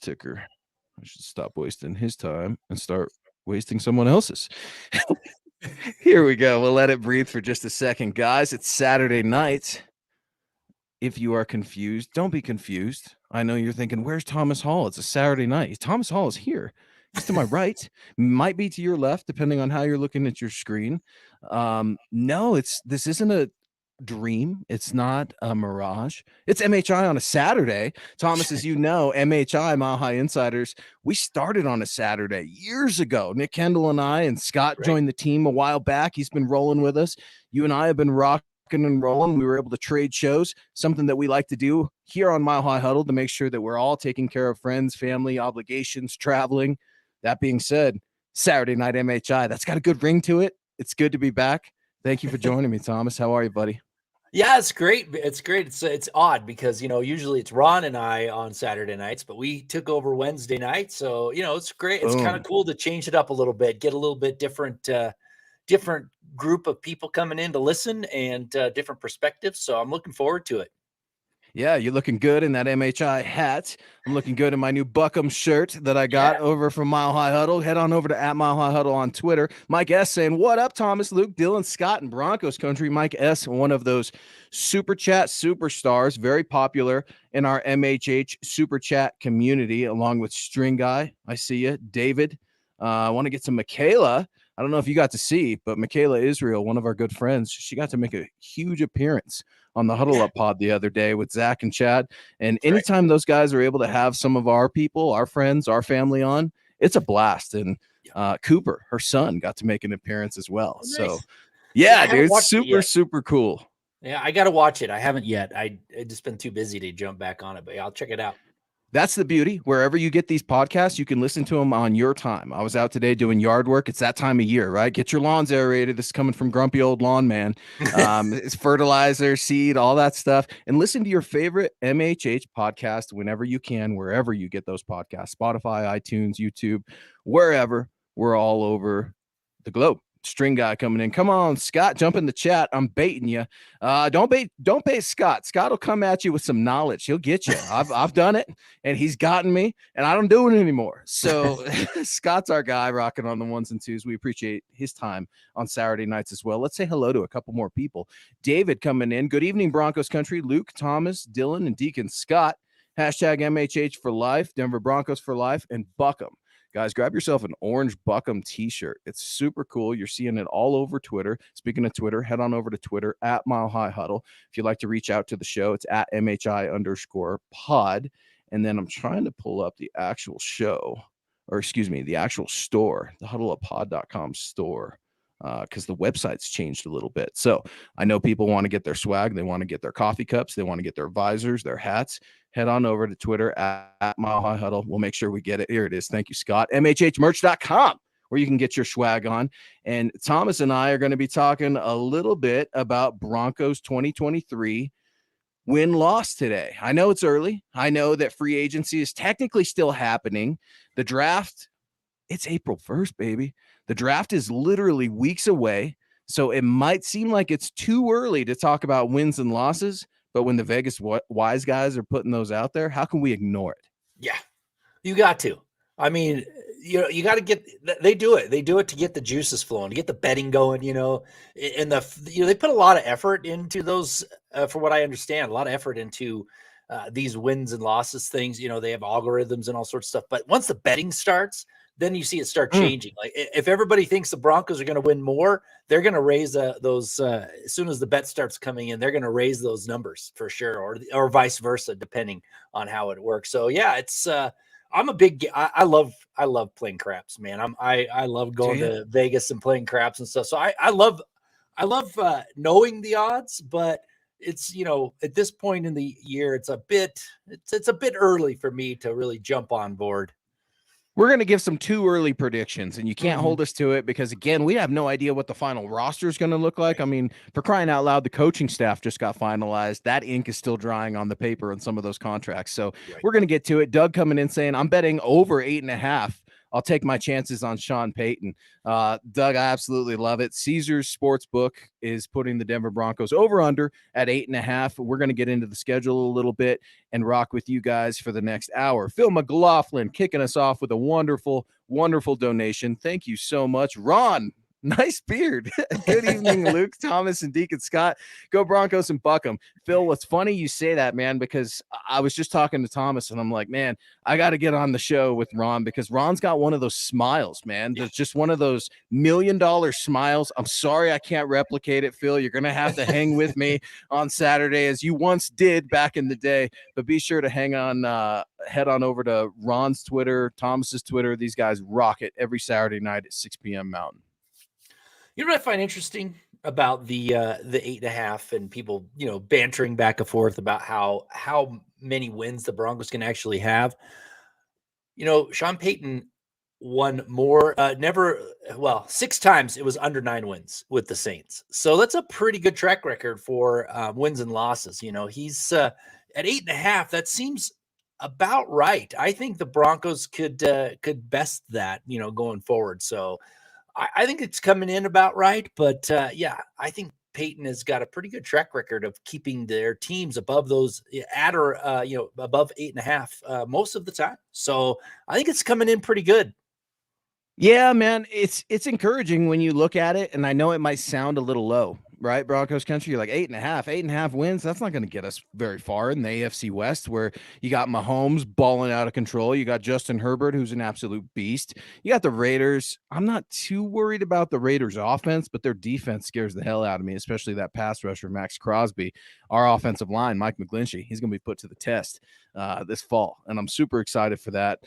ticker. I should stop wasting his time and start wasting someone else's. Here we go. We'll let it breathe for just a second. Guys, it's Saturday night. If you are confused, don't be confused. I know you're thinking, where's Thomas Hall? It's a Saturday night. Thomas Hall is here. He's to my right, might be to your left, depending on how you're looking at your screen. No, this isn't a dream. It's not a mirage. It's MHI on a Saturday. Thomas, as you know, MHI, Mile High Insiders, we started on a Saturday years ago. Nick Kendall and I, and Scott joined the team a while back. He's been rolling with us. You and I have been rocking and rolling. We were able to trade shows, something that we like to do here on Mile High Huddle to make sure that we're all taking care of friends, family, obligations, traveling. That being said, Saturday night MHI, that's got a good ring to it. It's good to be back. Thank you for joining me, Thomas. How are you, buddy? Yeah, it's great. It's great. It's odd because, usually it's Ron and I on Saturday nights, but we took over Wednesday night. So, it's great. It's kind of cool to change it up a little bit, get a little bit different group of people coming in to listen and different perspectives. So I'm looking forward to it. Yeah, you're looking good in that MHI hat. I'm looking good in my new Buckham shirt that I got over from Mile High Huddle. Head on over to @MileHighHuddle on Twitter. Mike S. saying, what up, Thomas, Luke, Dylan, Scott, and Broncos country. Mike S., one of those Super Chat superstars, very popular in our MHH Super Chat community, along with String Guy. I see you. David. I want to get to Michaela. I don't know if you got to see, but Michaela Israel, one of our good friends, she got to make a huge appearance on the Huddle Up pod the other day with Zach and Chad. And anytime those guys are able to have some of our people, our friends, our family on, it's a blast. And Cooper, her son, got to make an appearance as well. Nice. So, yeah, dude, super cool. Yeah, I got to watch it. I haven't yet. I just been too busy to jump back on it, but I'll check it out. That's the beauty. Wherever you get these podcasts, you can listen to them on your time. I was out today doing yard work. It's that time of year, right? Get your lawns aerated. This is coming from Grumpy Old Lawn Man. It's fertilizer, seed, all that stuff. And listen to your favorite MHH podcast whenever you can, wherever you get those podcasts. Spotify, iTunes, YouTube, wherever. We're all over the globe. String Guy coming in. Come on, Scott, jump in the chat. I'm baiting you. Don't bait Scott. Scott will come at you with some knowledge. He'll get you. I've done it, and he's gotten me, and I don't do it anymore. So Scott's our guy, rocking on the ones and twos. We appreciate his time on Saturday nights as well. Let's say hello to a couple more people. David coming in. Good evening, Broncos country. Luke, Thomas, Dylan, and Deacon Scott. Hashtag MHH for life, Denver Broncos for life, and Buckham. Guys, grab yourself an orange Buckham t-shirt. It's super cool. You're seeing it all over Twitter. Speaking of Twitter, head on over to Twitter @MileHighHuddle. If you'd like to reach out to the show, it's @MHI_pod. And then I'm trying to pull up the actual show, or excuse me, the actual store, the huddleuppod.com store, because the website's changed a little bit. So I know people want to get their swag. They want to get their coffee cups. They want to get their visors, their hats. Head on over to Twitter @Mile High Huddle. We'll make sure we get it. Here it is. Thank you, Scott. MHHmerch.com, where you can get your swag on. And Thomas and I are going to be talking a little bit about Broncos 2023 win-loss today. I know it's early. I know that free agency is technically still happening. The draft, it's April 1st, baby. The draft is literally weeks away. So it might seem like it's too early to talk about wins and losses. But when the Vegas wise guys are putting those out there, how can we ignore it? Yeah, you got to. I mean, you got to get. They do it. They do it to get the juices flowing, to get the betting going. And they put a lot of effort into those. For what I understand, a lot of effort into these wins and losses things. They have algorithms and all sorts of stuff. But once the betting starts, then you see it start changing. Like if everybody thinks the Broncos are going to win more, they're going to raise those as soon as the bet starts coming in, they're going to raise those numbers for sure, or vice versa, depending on how it works. So yeah, it's I'm a big. I love playing craps, man. I love going to Vegas and playing craps and stuff. So I love knowing the odds, but it's at this point in the year, it's a bit early for me to really jump on board. We're going to give some too early predictions, and you can't hold us to it because, again, we have no idea what the final roster is going to look like. I mean, for crying out loud, the coaching staff just got finalized. That ink is still drying on the paper on some of those contracts. So we're going to get to it. Doug coming in saying, I'm betting over 8.5 I'll take my chances on Sean Payton. Doug, I absolutely love it. Caesars Sportsbook is putting the Denver Broncos over under at 8.5. We're going to get into the schedule a little bit and rock with you guys for the next hour. Phil McLaughlin kicking us off with a wonderful, wonderful donation. Thank you so much. Ron, nice beard. Good evening, Luke, Thomas, and Deacon Scott. Go Broncos and buck 'em. Phil, what's funny you say that, man, because I was just talking to Thomas and I'm like, man, I got to get on the show with Ron because Ron's got one of those smiles, man. There's just one of those $1 million smiles. I'm sorry I can't replicate it, Phil. You're going to have to hang with me on Saturday as you once did back in the day. But be sure to head on over to Ron's Twitter, Thomas's Twitter. These guys rock it every Saturday night at 6 p.m. Mountain. You know what I find interesting about the 8.5 and people, bantering back and forth about how many wins the Broncos can actually have. Sean Payton won more, 6 times it was under 9 wins with the Saints. So that's a pretty good track record for wins and losses. He's at 8.5. That seems about right. I think the Broncos could best that, going forward. So I think it's coming in about right, but I think Payton has got a pretty good track record of keeping their teams above those at or above 8.5 most of the time. So I think it's coming in pretty good. Yeah, man, it's encouraging when you look at it, and I know it might sound a little low, right? Broncos country, you're like 8.5 wins. That's not going to get us very far in the AFC West, where you got Mahomes balling out of control. You got Justin Herbert, who's an absolute beast. You got the Raiders. I'm not too worried about the Raiders' offense, but their defense scares the hell out of me, especially that pass rusher, Max Crosby. Our offensive line, Mike McGlinchey, he's going to be put to the test this fall, and I'm super excited for that.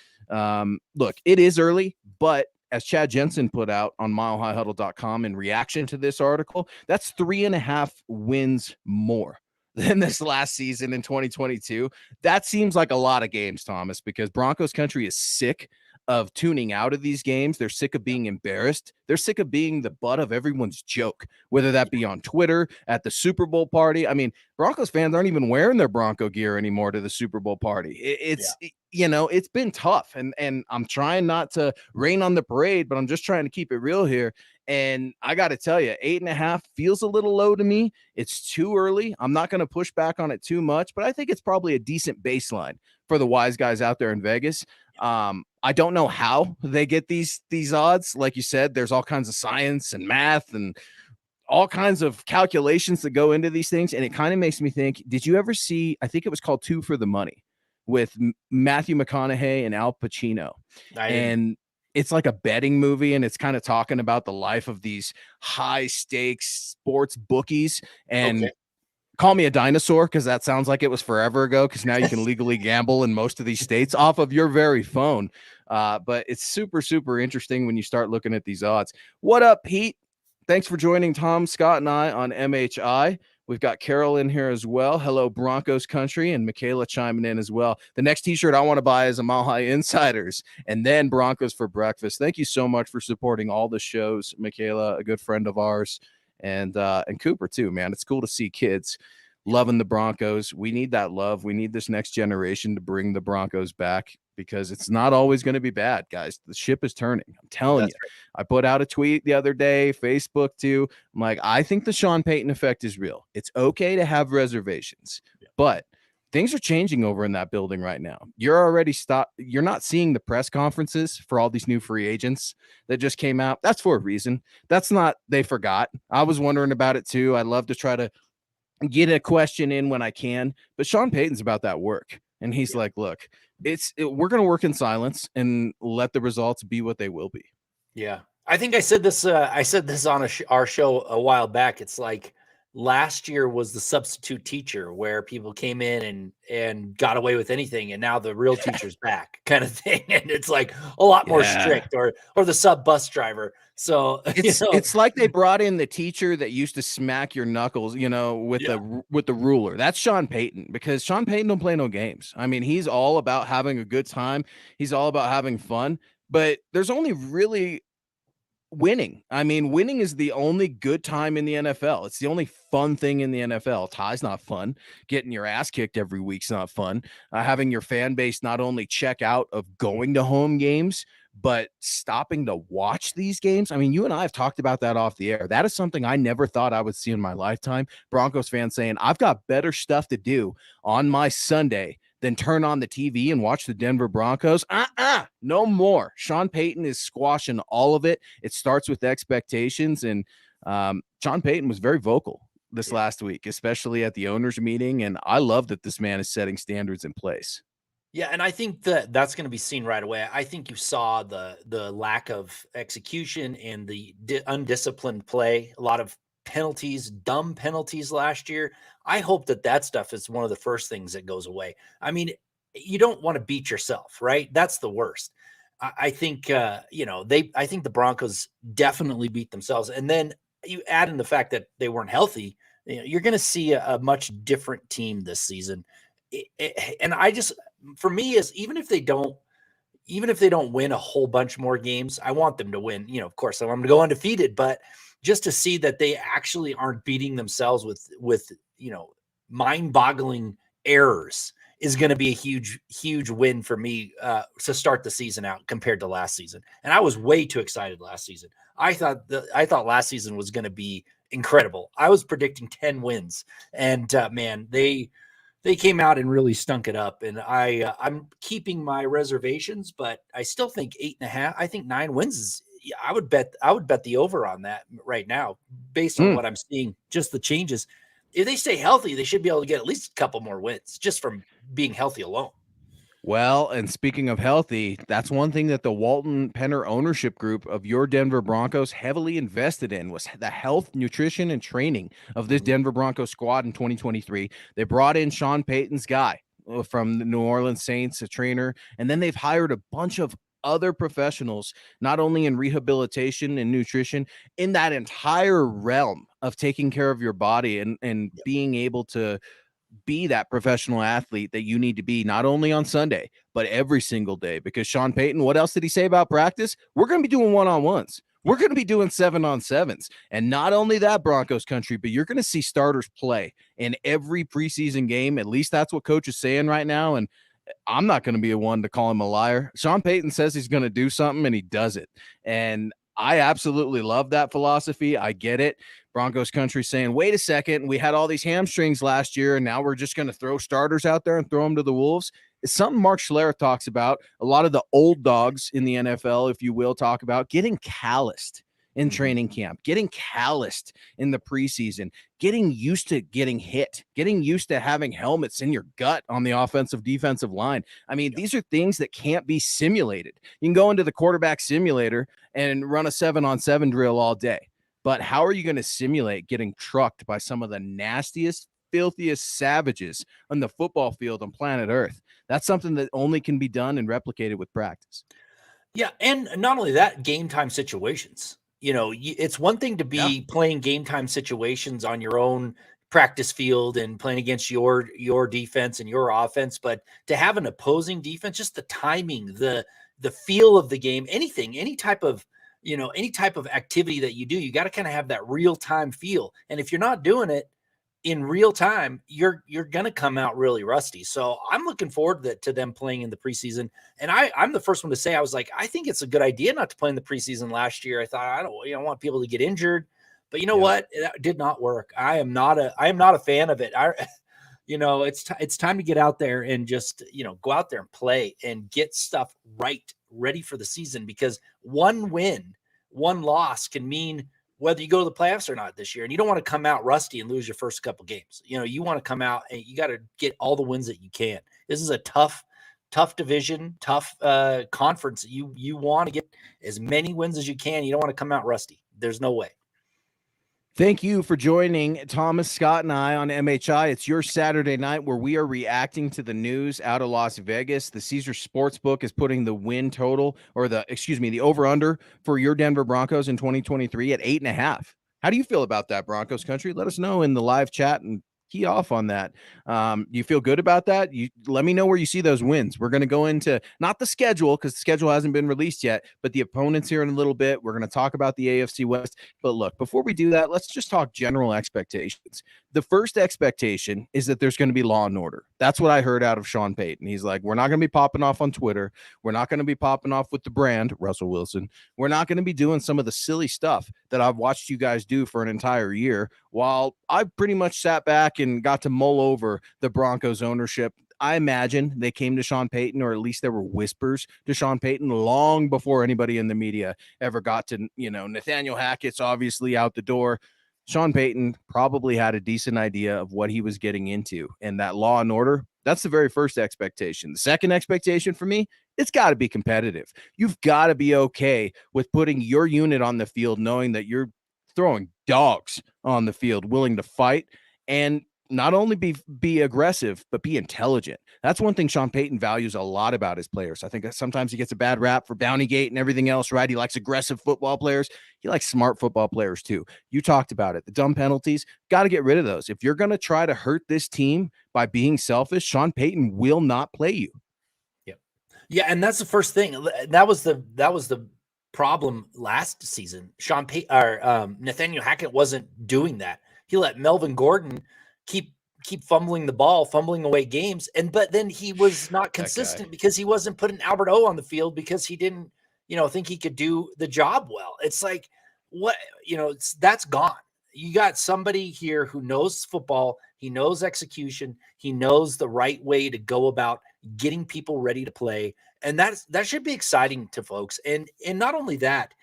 Look, it is early, but as Chad Jensen put out on milehighhuddle.com in reaction to this article, that's 3.5 wins more than this last season in 2022. That seems like a lot of games, Thomas, because Broncos country is sick of tuning out of these games. They're sick of being embarrassed. They're sick of being the butt of everyone's joke, whether that be on Twitter, at the Super Bowl party. I mean, Broncos fans aren't even wearing their Bronco gear anymore to the Super Bowl party. It's been tough, and I'm trying not to rain on the parade, but I'm just trying to keep it real here. And I got to tell you, 8.5 feels a little low to me. It's too early. I'm not going to push back on it too much, but I think it's probably a decent baseline for the wise guys out there in Vegas. I don't know how they get these odds. Like you said, there's all kinds of science and math and all kinds of calculations that go into these things. And it kind of makes me think, did you ever see, I think it was called Two for the Money with Matthew McConaughey and Al Pacino. And it's like a betting movie, and it's kind of talking about the life of these high stakes sports bookies. And call me a dinosaur, because that sounds like it was forever ago, because now you can legally gamble in most of these states off of your very phone. But it's super, super interesting when you start looking at these odds. What up, Pete? Thanks for joining Tom, Scott, and I on MHI. We've got Carol in here as well. Hello, Broncos country, and Michaela chiming in as well. The next t-shirt I want to buy is a Mile High Insiders, and then Broncos for breakfast. Thank you so much for supporting all the shows, Michaela, a good friend of ours, and Cooper too, man. It's cool to see kids loving the Broncos. We need that love. We need this next generation to bring the Broncos back, because it's not always going to be bad, guys. The ship is turning. I'm telling you. Right. I put out a tweet the other day, Facebook too. I'm like, I think the Sean Payton effect is real. It's okay to have reservations, but things are changing over in that building right now. You're not seeing the press conferences for all these new free agents that just came out. That's for a reason. That's not, they forgot. I was wondering about it too. I love to try to get a question in when I can, but Sean Payton's about that work. And he's like, look, we're going to work in silence and let the results be what they will be. Yeah. I think I said this on our show a while back. It's like last year was the substitute teacher, where people came in and got away with anything, and now the real teacher's back, kind of thing. And it's like a lot more strict, or the sub bus driver. So it's like they brought in the teacher that used to smack your knuckles, with the ruler. That's Sean Payton, because Sean Payton don't play no games. I mean, he's all about having a good time. He's all about having fun, but there's only really winning. I mean, winning is the only good time in the NFL. It's the only fun thing in the NFL. Tie's not fun. Getting your ass kicked every week's not fun. Having your fan base not only check out of going to home games, but stopping to watch these games, I mean, you and I have talked about that off the air. That is something I never thought I would see in my lifetime. Broncos fans saying, I've got better stuff to do on my Sunday than turn on the TV and watch the Denver Broncos. No more. Sean Payton is squashing all of it. It starts with expectations, and Sean Payton was very vocal this last week, especially at the owners meeting, and I love that this man is setting standards in place. Yeah, and I think that that's going to be seen right away. I think you saw the lack of execution and the undisciplined play, a lot of penalties, dumb penalties last year. I hope that that stuff is one of the first things that goes away. I mean, you don't want to beat yourself, right? That's the worst. I think I think the Broncos definitely beat themselves, and then you add in the fact that they weren't healthy. You're going to see a much different team this season. And I just, for me, is even if they don't win a whole bunch more games, I want them to win. Of course, I want them to go undefeated, but just to see that they actually aren't beating themselves with mind-boggling errors is going to be a huge win for me to start the season out compared to last season. And I was way too excited last season. I thought last season was going to be incredible. I was predicting 10 wins, and man, they came out and really stunk it up. And I'm keeping my reservations, but I still think 8.5. I think 9 wins is. I would bet the over on that right now, based on what I'm seeing. Just the changes. If they stay healthy, they should be able to get at least a couple more wins just from being healthy alone. Well, and speaking of healthy, that's one thing that the Walton Penner ownership group of your Denver Broncos heavily invested in was the health, nutrition, and training of this Denver Broncos squad in 2023. They brought in Sean Payton's guy from the New Orleans Saints, a trainer, and then they've hired a bunch of other professionals, not only in rehabilitation and nutrition, in that entire realm of taking care of your body and being able to be that professional athlete that you need to be, not only on Sunday, but every single day. Because Sean Payton, what else did he say about practice? We're going to be doing one-on-ones. We're going to be doing 7-on-7s. And not only that, Broncos country, but you're going to see starters play in every preseason game. At least that's what coach is saying right now. And I'm not going to be a one to call him a liar. Sean Payton says he's going to do something, and he does it. And I absolutely love that philosophy. I get it. Broncos country saying, wait a second, we had all these hamstrings last year, and now we're just going to throw starters out there and throw them to the wolves. It's something Mark Schlereth talks about. A lot of the old dogs in the NFL, if you will, talk about getting calloused in training camp, getting calloused in the preseason, getting used to getting hit, getting used to having helmets in your gut on the offensive defensive line. I mean, these are things that can't be simulated. You can go into the quarterback simulator and run a 7-on-7 drill all day. But how are you going to simulate getting trucked by some of the nastiest, filthiest savages on the football field on planet Earth? That's something that only can be done and replicated with practice. Yeah, and not only that, game time situations. It's one thing to be playing game time situations on your own practice field and playing against your defense and your offense, but to have an opposing defense, just the timing, the feel of the game, any type of activity that you do, you got to kind of have that real time feel. And if you're not doing it in real time, you're going to come out really rusty. So I'm looking forward to them playing in the preseason. And I'm the first one to say, I was like, I think it's a good idea not to play in the preseason last year. I thought, I don't want people to get injured, but you know what? It did not work. I am not a fan of it. It's time to get out there and just, go out there and play and get stuff ready for the season, because one win, one loss can mean whether you go to the playoffs or not this year. And you don't want to come out rusty and lose your first couple games. You want to come out and you got to get all the wins that you can. This is a tough division, tough conference. You want to get as many wins as you can. You don't want to come out rusty. There's no way. Thank you for joining Thomas, Scott, and I on MHI. It's your Saturday night where we are reacting to the news out of Las Vegas. The Caesar Sportsbook is putting the win total, or the over-under for your Denver Broncos in 2023 at 8.5. How do you feel about that, Broncos country? Let us know in the live chat and key off on that. You feel good about that? You let me know where you see those wins. We're going to go into not the schedule, because the schedule hasn't been released yet, but the opponents here in a little bit. We're going to talk about the AFC West. But look, before we do that, let's just talk general expectations. the first expectation is that there's going to be law and order. That's what I heard out of Sean Payton. He's like, we're not going to be popping off on Twitter. We're not going to be popping off with the brand, Russell Wilson. We're not going to be doing some of the silly stuff that I've watched you guys do for an entire year, while I pretty much sat back and got to mull over the Broncos ownership. I imagine they came to Sean Payton, or at least there were whispers to Sean Payton long before anybody in the media ever got to, Nathaniel Hackett's obviously out the door. Sean Payton probably had a decent idea of what he was getting into, and that law and order, that's the very first expectation. The second expectation for me, it's got to be competitive. You've got to be okay with putting your unit on the field, knowing that you're throwing dogs on the field, willing to fight, and not only be aggressive, but be intelligent. That's one thing Sean Payton values a lot about his players. I think that sometimes he gets a bad rap for Bountygate and everything else, right? He likes aggressive football players. He likes smart football players too. You talked about it. The dumb penalties, got to get rid of those. If you're going to try to hurt this team by being selfish, Sean Payton will not play you. Yeah, and that's the first thing. That was the problem last season. Sean Payton or Nathaniel Hackett wasn't doing that. He let Melvin Gordon keep fumbling the ball, fumbling away games. But then he was not consistent because he wasn't putting Albert O on the field because he didn't, think he could do the job well. It's like, what, that's gone. You got somebody here who knows football. He knows execution. He knows the right way to go about getting people ready to play. And that should be exciting to folks. And not only that,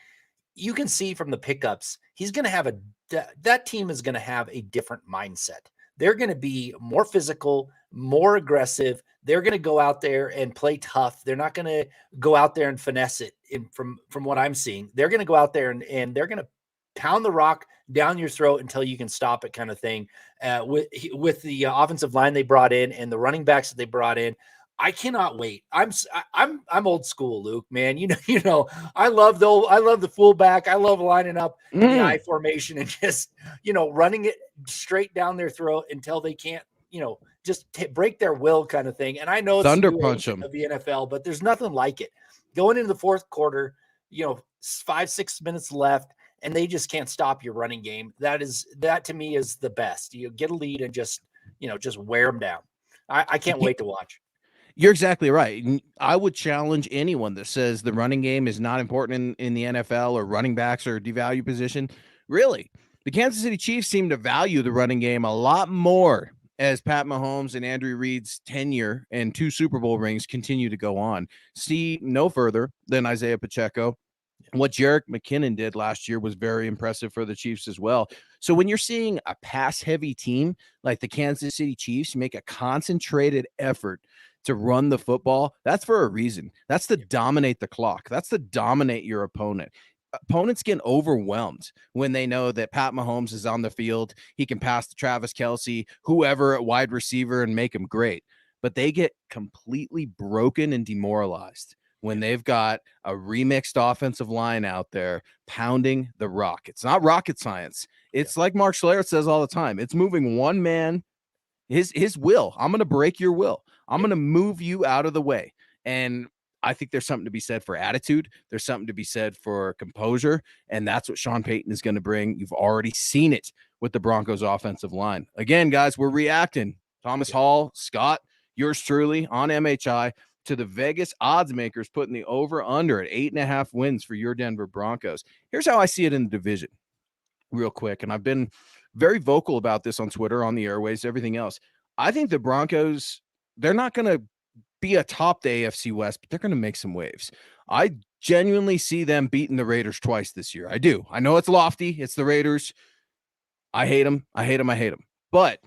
you can see from the pickups, he's going to have that team is going to have a different mindset. They're going to be more physical, more aggressive. They're going to go out there and play tough. They're not going to go out there and finesse it. From what I'm seeing, they're going to go out there and they're going to pound the rock down your throat until you can stop it, kind of thing. With the offensive line they brought in and the running backs that they brought in, I cannot wait. I'm old school, Luke, man. I love the fullback. I love lining up in the I formation and just, running it straight down their throat until they can't, just break their will, kind of thing. And I know it's thunder punch them of the NFL, but there's nothing like it. Going into the fourth quarter, 5-6 minutes left, and they just can't stop your running game. That to me is the best. You get a lead and just wear them down. I can't wait to watch. You're exactly right. I would challenge anyone that says the running game is not important in the NFL, or running backs are a devalue position. Really, the Kansas City Chiefs seem to value the running game a lot more as Pat Mahomes and Andrew Reid's tenure and 2 Super Bowl rings continue to go on. See no further than Isaiah Pacheco. What Jerick McKinnon did last year was very impressive for the Chiefs as well. So when you're seeing a pass-heavy team like the Kansas City Chiefs make a concentrated effort to run the football, that's for a reason. That's to dominate the clock. That's to dominate your opponent. Opponents get overwhelmed when they know that Pat Mahomes is on the field. He can pass to Travis Kelce, whoever at wide receiver, and make him great. But they get completely broken and demoralized when they've got a remixed offensive line out there pounding the rock. It's not rocket science. It's like Mark Schlereth says all the time. It's moving one man, his will. I'm going to break your will. I'm going to move you out of the way. And I think there's something to be said for attitude. There's something to be said for composure. And that's what Sean Payton is going to bring. You've already seen it with the Broncos offensive line. Again, guys, we're reacting. Thomas Hall, Scott, yours truly on MHI, to the Vegas odds makers putting the over under at 8.5 wins for your Denver Broncos. Here's how I see it in the division real quick. And I've been very vocal about this on Twitter, on the airways, everything else. I think the Broncos, they're not going to be atop the AFC West, but they're going to make some waves. I genuinely see them beating the Raiders twice this year. I do. I know it's lofty. It's the Raiders. I hate them. But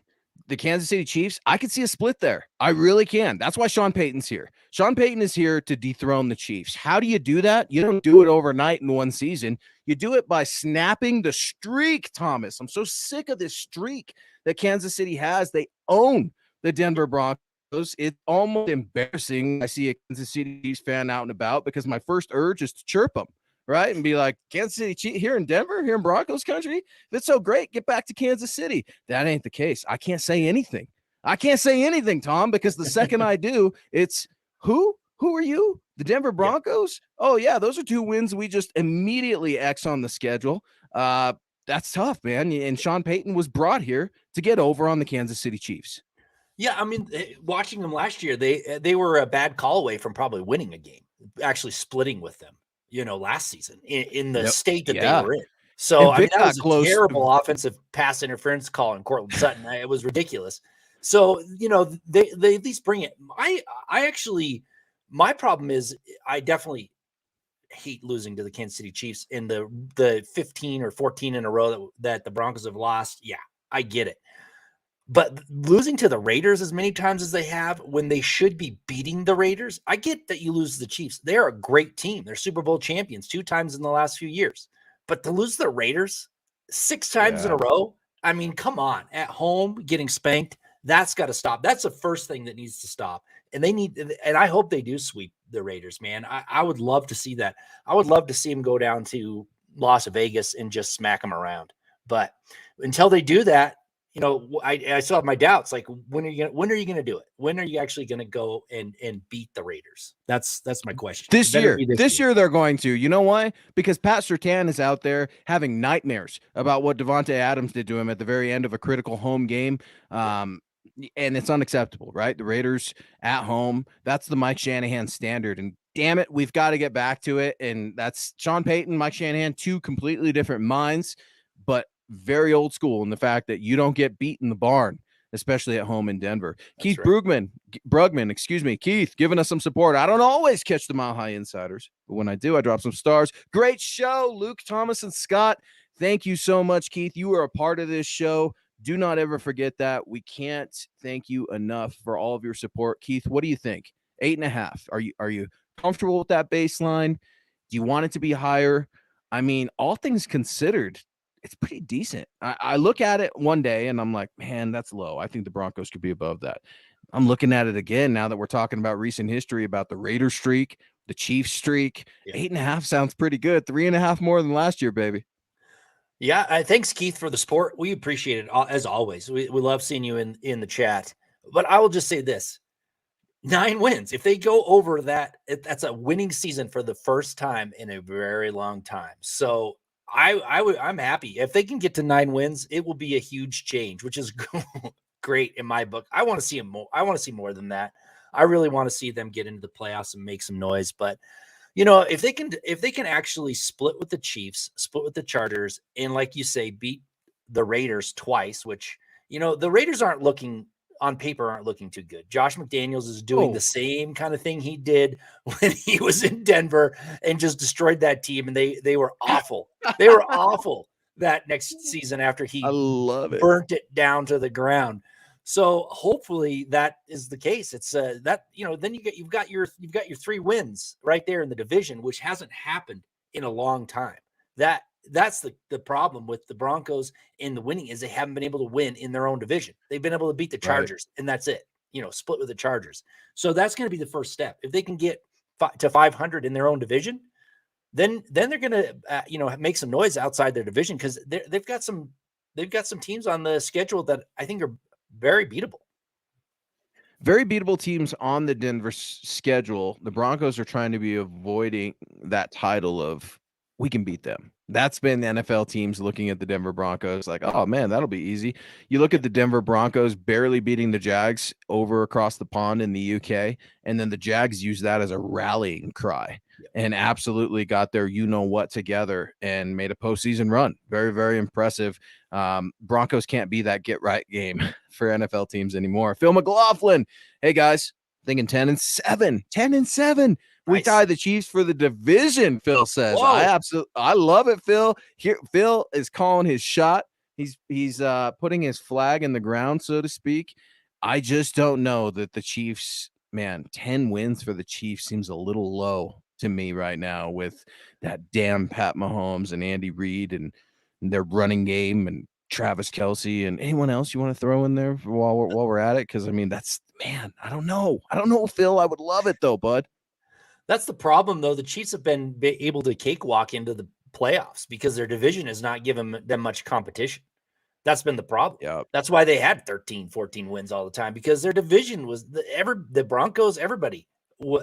the Kansas City Chiefs, I could see a split there. I really can. That's why Sean Payton's here. Sean Payton is here to dethrone the Chiefs. How do you do that? You don't do it overnight in one season. You do it by snapping the streak, Thomas. I'm so sick of this streak that Kansas City has. They own the Denver Broncos. It's almost embarrassing. I see a Kansas City Chiefs fan out and about because my first urge is to chirp them, right? And be like, Kansas City Chiefs here in Denver, here in Broncos country, if it's so great, get back to Kansas City. That ain't the case. I can't say anything. Tom, because the second I do, it's who are you? The Denver Broncos? Yeah. Oh yeah, those are 2 wins we just immediately X on the schedule. that's tough, man. And Sean Payton was brought here to get over on the Kansas City Chiefs. Yeah, I mean, watching them last year, they were a bad call away from probably winning a game, actually splitting with them, last season in the Nope. state that they Yeah. were in. So, And I mean, Vic that got was a close. terrible offensive pass interference call in Cortland Sutton. It was ridiculous. So, they at least bring it. I actually, my problem is I definitely hate losing to the Kansas City Chiefs in the 15 or 14 in a row that the Broncos have lost. Yeah, I get it. But losing to the Raiders as many times as they have when they should be beating the Raiders, I get that you lose to the Chiefs. They're a great team. They're Super Bowl champions 2 times in the last few years. But to lose to the Raiders 6 times in a row, I mean, come on. At home, getting spanked, that's got to stop. That's the first thing that needs to stop. And I hope they do sweep the Raiders, man. I would love to see that. I would love to see them go down to Vegas and just smack them around. But until they do that, I still have my doubts. Like, when are you going to do it? When are you actually going to go and beat the Raiders? That's my question. This year they're going to. You know why? Because Pat Surtain is out there having nightmares about what Devontae Adams did to him at the very end of a critical home game. And it's unacceptable, right? The Raiders at home, that's the Mike Shanahan standard. And damn it, we've got to get back to it. And that's Sean Payton, Mike Shanahan, 2 completely different minds, but very old school in the fact that you don't get beat in the barn, especially at home in Denver. That's Keith right. Brugman, Keith, giving us some support. I don't always catch the Mile High Insiders, but when I do, I drop some stars. Great show, Luke, Thomas, and Scott. Thank you so much, Keith. You are a part of this show. Do not ever forget that. We can't thank you enough for all of your support. Keith, what do you think? 8.5. Are you comfortable with that baseline? Do you want it to be higher? I mean, all things considered, it's pretty decent. I look at it one day and I'm like, man, that's low. I think the Broncos could be above that. I'm looking at it again now that we're talking about recent history about the Raiders streak, the Chiefs streak. Yeah. 8.5 sounds pretty good. 3.5 more than last year, baby. Yeah, thanks, Keith, for the support. We appreciate it as always. We love seeing you in the chat. But I will just say this: 9 wins. If they go over that, that's a winning season for the first time in a very long time. So I'm happy if they can get to 9 wins. It will be a huge change, which is great in my book. I want to see them more. I want to see more than that. I really want to see them get into the playoffs and make some noise. But if they can actually split with the Chiefs, split with the Chargers, and like you say, beat the Raiders twice, which the Raiders aren't looking too good. Josh McDaniels is doing the same kind of thing he did when he was in Denver and just destroyed that team. And they were awful. They were awful that next season after he burnt it down to the ground. So hopefully that is the case. It's that, then you've got your 3 wins right there in the division, which hasn't happened in a long time. That's the problem with the Broncos in the winning is they haven't been able to win in their own division. They've been able to beat the Chargers, and that's it. Split with the Chargers. So that's going to be the first step. If they can get to 500 in their own division, then they're going to make some noise outside their division because they've got some teams on the schedule that I think are very beatable. Very beatable teams on the Denver schedule. The Broncos are trying to be avoiding that title of we can beat them. That's been the NFL teams looking at the Denver Broncos like, oh, man, that'll be easy. You look at the Denver Broncos barely beating the Jags over across the pond in the UK, and then the Jags use that as a rallying cry and absolutely got their you-know-what together and made a postseason run. Very, very impressive. Broncos can't be that get-right game for NFL teams anymore. Phil McLaughlin, hey, guys, thinking 10-7. 10-7. We tied the Chiefs for the division, Phil says. Whoa. I love it, Phil. Here, Phil is calling his shot. He's putting his flag in the ground, so to speak. I just don't know that the Chiefs, man, 10 wins for the Chiefs seems a little low to me right now with that damn Pat Mahomes and Andy Reid and their running game and Travis Kelce and anyone else you want to throw in there while we're at it. Because, I mean, I don't know, Phil. I would love it, though, bud. That's the problem, though. The Chiefs have been able to cakewalk into the playoffs because their division has not given them much competition. That's been the problem. Yep. That's why they had 13, 14 wins all the time because their division was the Broncos, everybody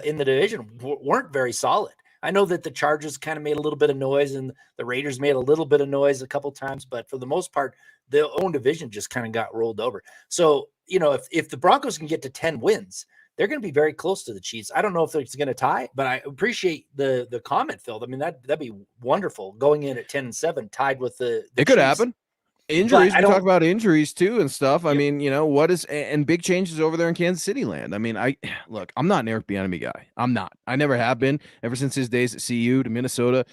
in the division weren't very solid. I know that the Chargers kind of made a little bit of noise and the Raiders made a little bit of noise a couple times, but for the most part, their own division just kind of got rolled over. So, if the Broncos can get to 10 wins, they're going to be very close to the Chiefs. I don't know if it's going to tie, but I appreciate the comment, Phil. I mean, that'd be wonderful going in at 10-7, tied with the it could Chiefs. happen. Injuries, we talk about injuries too and stuff. I mean, what is and big changes over there in Kansas City land. I mean, I'm not an Eric Bieniemy guy. I'm not. I never have been ever since his days at CU to Minnesota.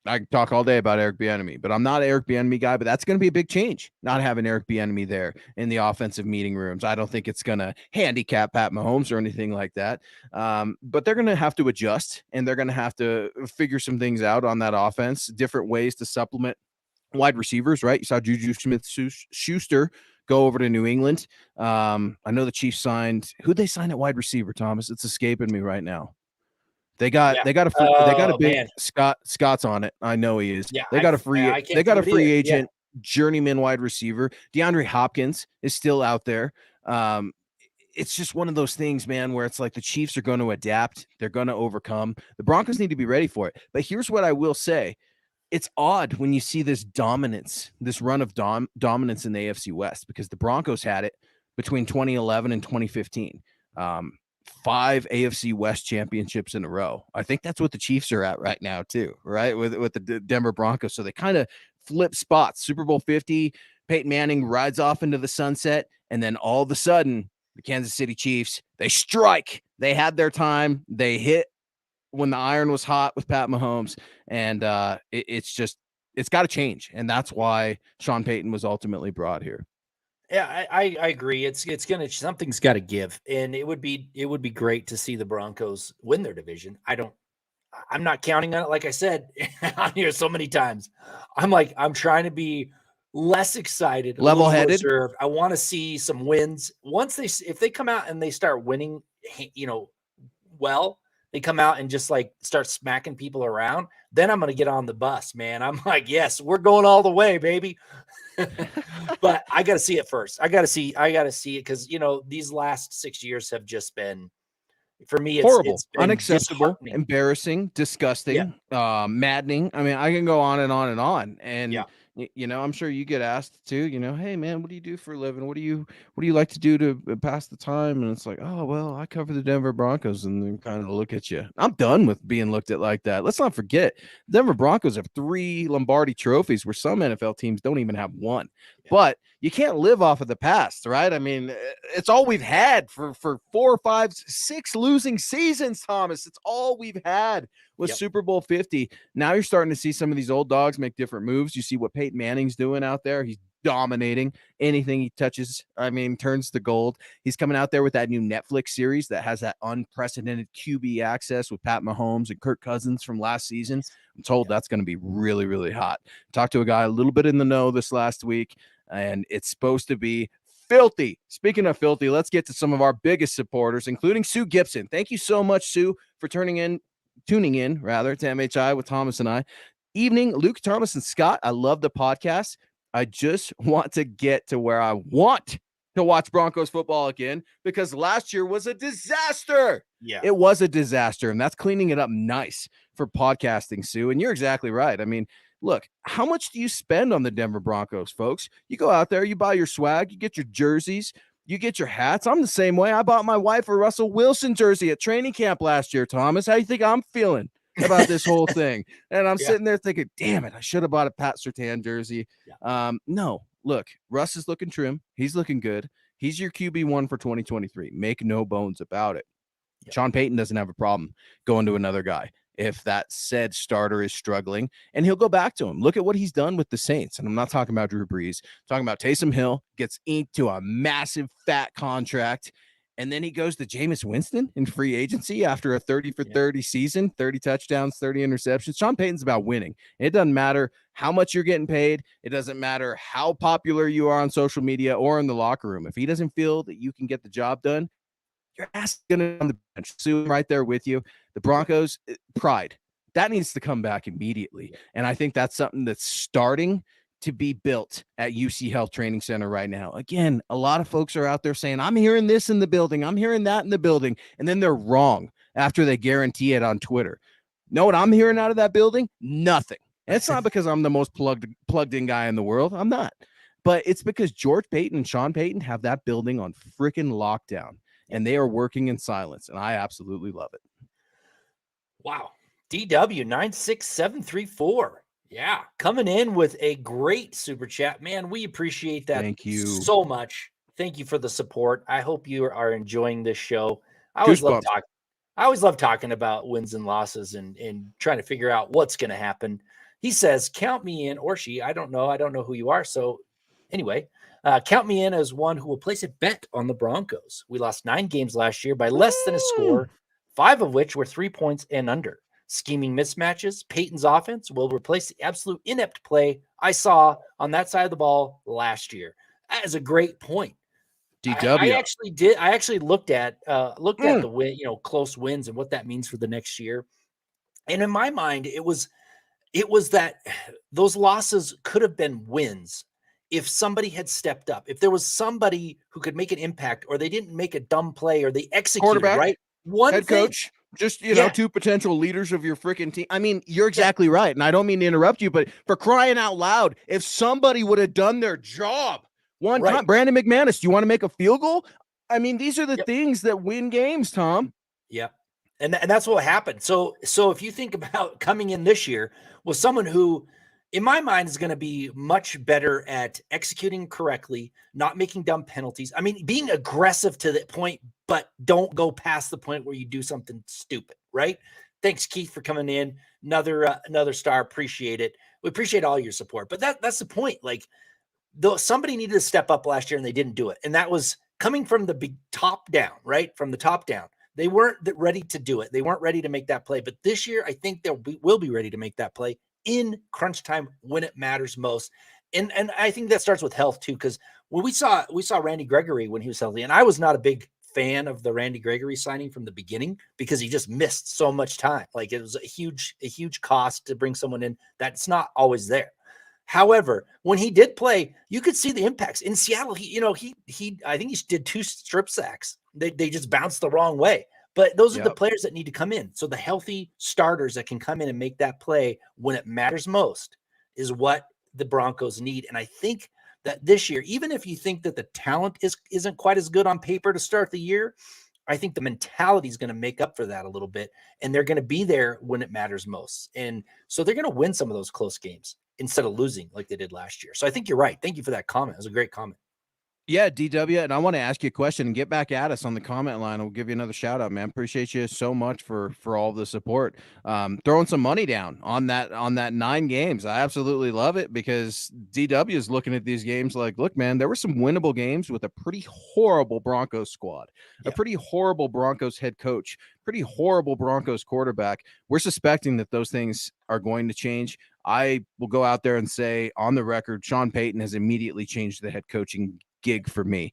I can talk all day about Eric Bieniemy, but I'm not an Eric Bieniemy guy. But that's going to be a big change, not having Eric Bieniemy there in the offensive meeting rooms. I don't think it's going to handicap Pat Mahomes or anything like that. But they're going to have to adjust, and they're going to have to figure some things out on that offense, different ways to supplement wide receivers, right? You saw Juju Smith-Schuster go over to New England. I know the Chiefs signed. Who'd they sign at wide receiver, Thomas? It's escaping me right now. They got a big man. Scott's on it. I know he is. Yeah, they got a free agent journeyman wide receiver. DeAndre Hopkins is still out there. It's just one of those things, man, where it's like the Chiefs are going to adapt. They're going to overcome. The Broncos need to be ready for it. But here's what I will say. It's odd when you see this dominance, this run of dominance in the AFC West, because the Broncos had it between 2011 and 2015. 5 AFC West championships in a row. I think that's what the Chiefs are at right now too, right? With the Denver Broncos. So they kind of flip spots. Super Bowl 50, Peyton Manning rides off into the sunset, and then all of a sudden, the Kansas City Chiefs, they strike. They had their time. They hit when the iron was hot with Pat Mahomes, and it's got to change, and that's why Sean Payton was ultimately brought here. Yeah, I agree. Something's got to give, and it would be great to see the Broncos win their division. I'm not counting on it. Like I said on here so many times, I'm trying to be less excited, level-headed. I want to see some wins. If they come out and they start winning, they come out and just start smacking people around, then I'm going to get on the bus, man. I'm like, yes, we're going all the way, baby. But I got to see it first. I got to see it because, these last 6 years have just been, for me, horrible, it's been unacceptable, embarrassing, disgusting, maddening. I mean, I can go on and on and on. And I'm sure you get asked too, hey man, what do you do for a living? What do you like to do to pass the time? And it's like, oh, well, I cover the Denver Broncos, and then kind of look at you. I'm done with being looked at like that. Let's not forget, Denver Broncos have 3 Lombardi trophies where some NFL teams don't even have one. But you can't live off of the past, right? I mean, it's all we've had for 4, 5, 6 losing seasons, Thomas. It's all we've had was Super Bowl 50. Now you're starting to see some of these old dogs make different moves. You see what Peyton Manning's doing out there. He's dominating. Anything he touches, turns to gold. He's coming out there with that new Netflix series that has that unprecedented QB access with Pat Mahomes and Kirk Cousins from last season. I'm told that's going to be really, really hot. Talked to a guy a little bit in the know this last week, and it's supposed to be filthy. Speaking of filthy, let's get to some of our biggest supporters, including Sue Gibson. Thank you so much, Sue, for tuning in to MHI with Thomas and I. Evening, Luke, Thomas, and Scott. I love the podcast. I just want to get to where I want to watch Broncos football again, because last year was a disaster. Yeah, it was a disaster, and that's cleaning it up nice for podcasting, Sue. And you're exactly right. I mean, look, how much do you spend on the Denver Broncos, folks? You go out there, you buy your swag, you get your jerseys, you get your hats. I'm the same way. I bought my wife a Russell Wilson jersey at training camp last year, Thomas. How do you think I'm feeling about this whole thing? And I'm sitting there thinking, damn it, I should have bought a Pat Surtain jersey. No, look, Russ is looking trim. He's looking good. He's your QB1 for 2023. Make no bones about it. Sean Payton doesn't have a problem going to another guy if that said starter is struggling, and he'll go back to him. Look at what he's done with the Saints. And I'm not talking about Drew Brees. I'm talking about Taysom Hill gets inked to a massive fat contract, and then he goes to Jameis Winston in free agency after a 30 for 30 season, 30 touchdowns, 30 interceptions. Sean Payton's about winning. It doesn't matter how much you're getting paid. It doesn't matter how popular you are on social media or in the locker room. If he doesn't feel that you can get the job done, your ass is going to be on the bench. Sue, right there with you. The Broncos, pride, that needs to come back immediately. And I think that's something that's starting to be built at UC Health Training Center right now. Again, a lot of folks are out there saying, I'm hearing this in the building, I'm hearing that in the building, and then they're wrong after they guarantee it on Twitter. Know what I'm hearing out of that building? Nothing. And it's not because I'm the most plugged in guy in the world. I'm not. But it's because George Payton and Sean Payton have that building on freaking lockdown, and they are working in silence, and I absolutely love it. Wow. DW96734. Yeah, coming in with a great super chat. Man, we appreciate that. Thank you so much. Thank you for the support. I hope you are enjoying this show. I always love talking about wins and losses and trying to figure out what's going to happen. He says, count me in, or she, I don't know who you are. So anyway, count me in as one who will place a bet on the Broncos. We lost 9 games last year by less than a score, 5 of which were 3 points and under. Scheming mismatches, Payton's offense will replace the absolute inept play I saw on that side of the ball last year. That is a great point. DW. I actually looked at the win, close wins and what that means for the next year. And in my mind, it was that those losses could have been wins if somebody had stepped up. If there was somebody who could make an impact, or they didn't make a dumb play, or they executed right. One head thing, coach, just two potential leaders of your freaking team. I mean, you're exactly right, and I don't mean to interrupt you, but for crying out loud, if somebody would have done their job one time, Brandon McManus, do you want to make a field goal? I mean, these are the things that win games, Tom. Yeah, and that's what happened. So if you think about coming in this year with someone who, in my mind, is going to be much better at executing correctly, not making dumb penalties. I mean, being aggressive to the point, but don't go past the point where you do something stupid, right? Thanks, Keith, for coming in. Another star. Appreciate it. We appreciate all your support. But that's the point. Like, though somebody needed to step up last year and they didn't do it. And that was coming from the big top down, right? From the top down. They weren't ready to do it. They weren't ready to make that play. But this year, I think will be ready to make that play in crunch time when it matters most. And I think that starts with health too, because when we saw Randy Gregory when he was healthy, and I was not a big fan of the Randy Gregory signing from the beginning because he just missed so much time. Like, it was a huge cost to bring someone in that's not always there. However, when he did play, you could see the impacts in Seattle. He I think he did 2 strip sacks. They just bounced the wrong way. But those are the players that need to come in. So the healthy starters that can come in and make that play when it matters most is what the Broncos need. And I think that this year, even if you think that the talent isn't quite as good on paper to start the year, I think the mentality is going to make up for that a little bit. And they're going to be there when it matters most. And so they're going to win some of those close games instead of losing like they did last year. So I think you're right. Thank you for that comment. It was a great comment. Yeah, DW, and I want to ask you a question and get back at us on the comment line. We'll give you another shout out, man. Appreciate you so much for all the support. Throwing some money down on that 9 games. I absolutely love it because DW is looking at these games like, look, man, there were some winnable games with a pretty horrible Broncos squad, a pretty horrible Broncos head coach, pretty horrible Broncos quarterback. We're suspecting that those things are going to change. I will go out there and say on the record, Sean Payton has immediately changed the head coaching gig for me.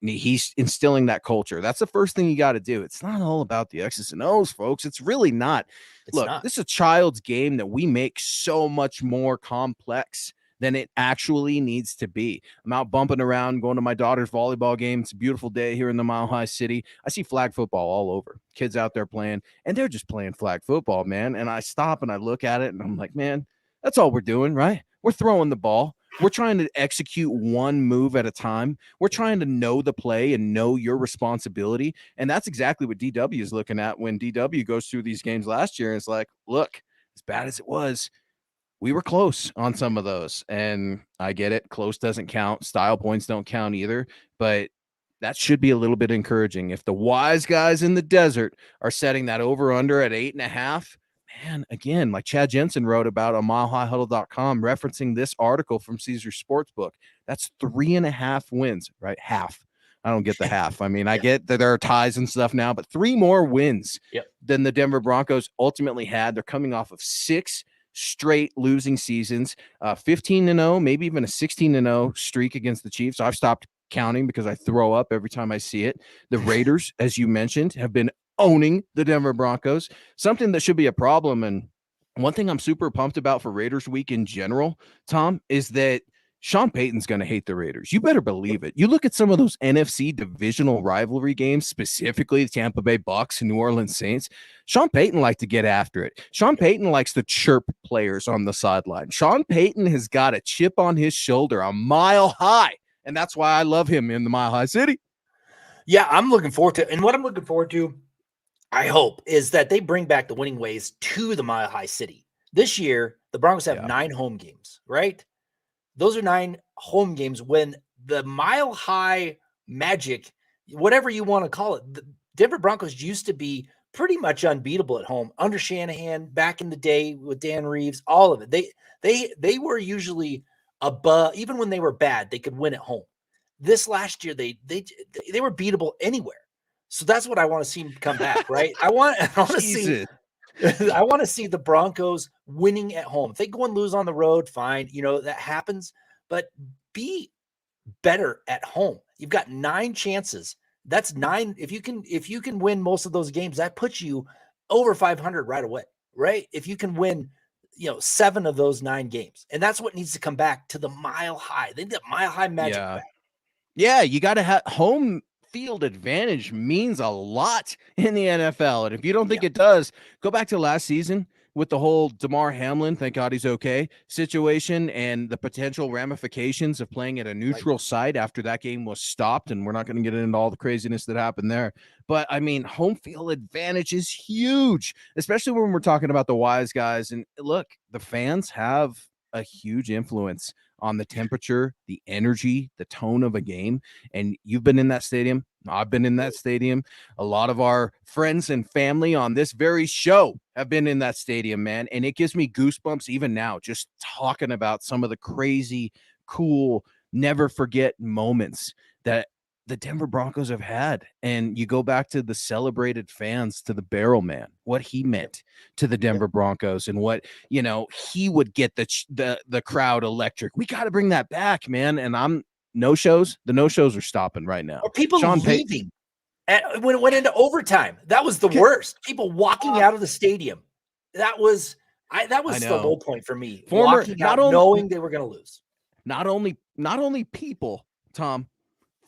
He's instilling that culture. That's the first thing you got to do. It's not all about the X's and O's, folks. It's really not. This is a child's game that we make so much more complex than it actually needs to be. I'm out bumping around, going to my daughter's volleyball game. It's a beautiful day here in the Mile High City. I see flag football all over. Kids out there playing, and they're just playing flag football, man. And I stop and I look at it, and I'm like, man, that's all we're doing, right? We're throwing the ball. We're trying to execute one move at a time. We're trying to know the play and know your responsibility. And that's exactly what DW is looking at when DW goes through these games last year. And it's like, look, as bad as it was, we were close on some of those. And I get it. Close doesn't count. Style points don't count either. But that should be a little bit encouraging. If the wise guys in the desert are setting that over under at 8.5, man, again, like Chad Jensen wrote about on milehighhuddle.com, referencing this article from Caesar Sportsbook, that's 3.5 wins, right? Half. I don't get the half. I mean, I get that there are ties and stuff now, but 3 more wins than the Denver Broncos ultimately had. They're coming off of 6 straight losing seasons, 15-0, maybe even a 16-0 streak against the Chiefs. I've stopped counting because I throw up every time I see it. The Raiders, as you mentioned, have been owning the Denver Broncos, something that should be a problem. And one thing I'm super pumped about for Raiders week in general, Tom, is that Sean Payton's going to hate the Raiders. You better believe it. You look at some of those NFC divisional rivalry games, specifically the Tampa Bay Bucks and New Orleans Saints. Sean Payton likes to get after it. Sean Payton likes to chirp players on the sideline. Sean Payton has got a chip on his shoulder a mile high, and that's why I love him in the Mile High City. Yeah, I'm looking forward to, and what I'm looking forward to, I hope, is that they bring back the winning ways to the Mile High City. This year, the Broncos have 9 home games, right? Those are 9 home games when the Mile High magic, whatever you want to call it, the Denver Broncos used to be pretty much unbeatable at home under Shanahan back in the day with Dan Reeves, all of it. They were usually above, even when they were bad, they could win at home. This last year, they were beatable anywhere. So that's what I want to see come back, right? I want to see I want to see the Broncos winning at home. If they go and lose on the road, fine. That happens, but be better at home. You've got 9 chances. That's 9. If you can win most of those games, that puts you over 500 right away, right? If you can win, 7 of those 9 games. And that's what needs to come back to the Mile High. They need that Mile High magic back. Yeah, you got to have home field advantage means a lot in the NFL. And if you don't think it does, go back to last season with the whole Damar Hamlin, thank God he's okay, situation and the potential ramifications of playing at a neutral site after that game was stopped. And we're not going to get into all the craziness that happened there. But, I mean, home field advantage is huge, especially when we're talking about the wise guys. And, look, the fans have a huge influence on the temperature, the energy, the tone of a game. And you've been in that stadium. I've been in that stadium. A lot of our friends and family on this very show have been in that stadium, man. And it gives me goosebumps even now, just talking about some of the crazy, cool, never forget moments that the Denver Broncos have had. And you go back to the celebrated fans, to the Barrel Man, what he meant to the Denver Broncos and what, he would get the crowd electric. We got to bring that back, man. And the no-shows are stopping right now. Or people leaving when it went into overtime. That was the worst. People walking out of the stadium. That was the low point for me. Walking out knowing they were going to lose. Not only people, Tom,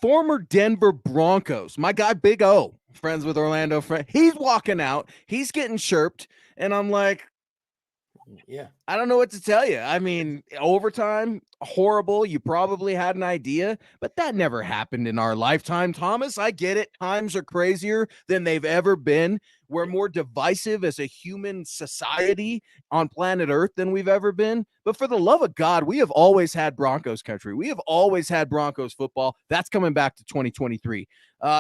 former Denver Broncos, my guy Big O, friends with Orlando, he's walking out, he's getting chirped, and I'm like, I don't know what to tell you. I mean, overtime, horrible. You probably had an idea, but that never happened in our lifetime, Thomas. I get it. Times are crazier than they've ever been. We're more divisive as a human society on planet Earth than we've ever been. But for the love of God, we have always had Broncos country. We have always had Broncos football. That's coming back to 2023.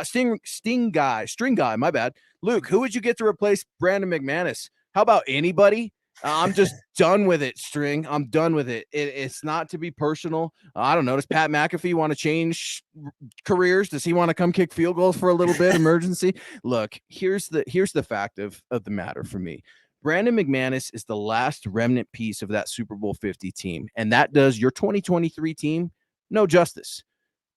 String guy, my bad. Luke, who would you get to replace Brandon McManus? How about anybody? I'm just done with it, String. I'm done with it. It's not to be personal. I don't know. Does Pat McAfee want to change careers? Does he want to come kick field goals for a little bit? Emergency? Look, here's the fact of the matter for me. Brandon McManus is the last remnant piece of that Super Bowl 50 team, and that does your 2023 team no justice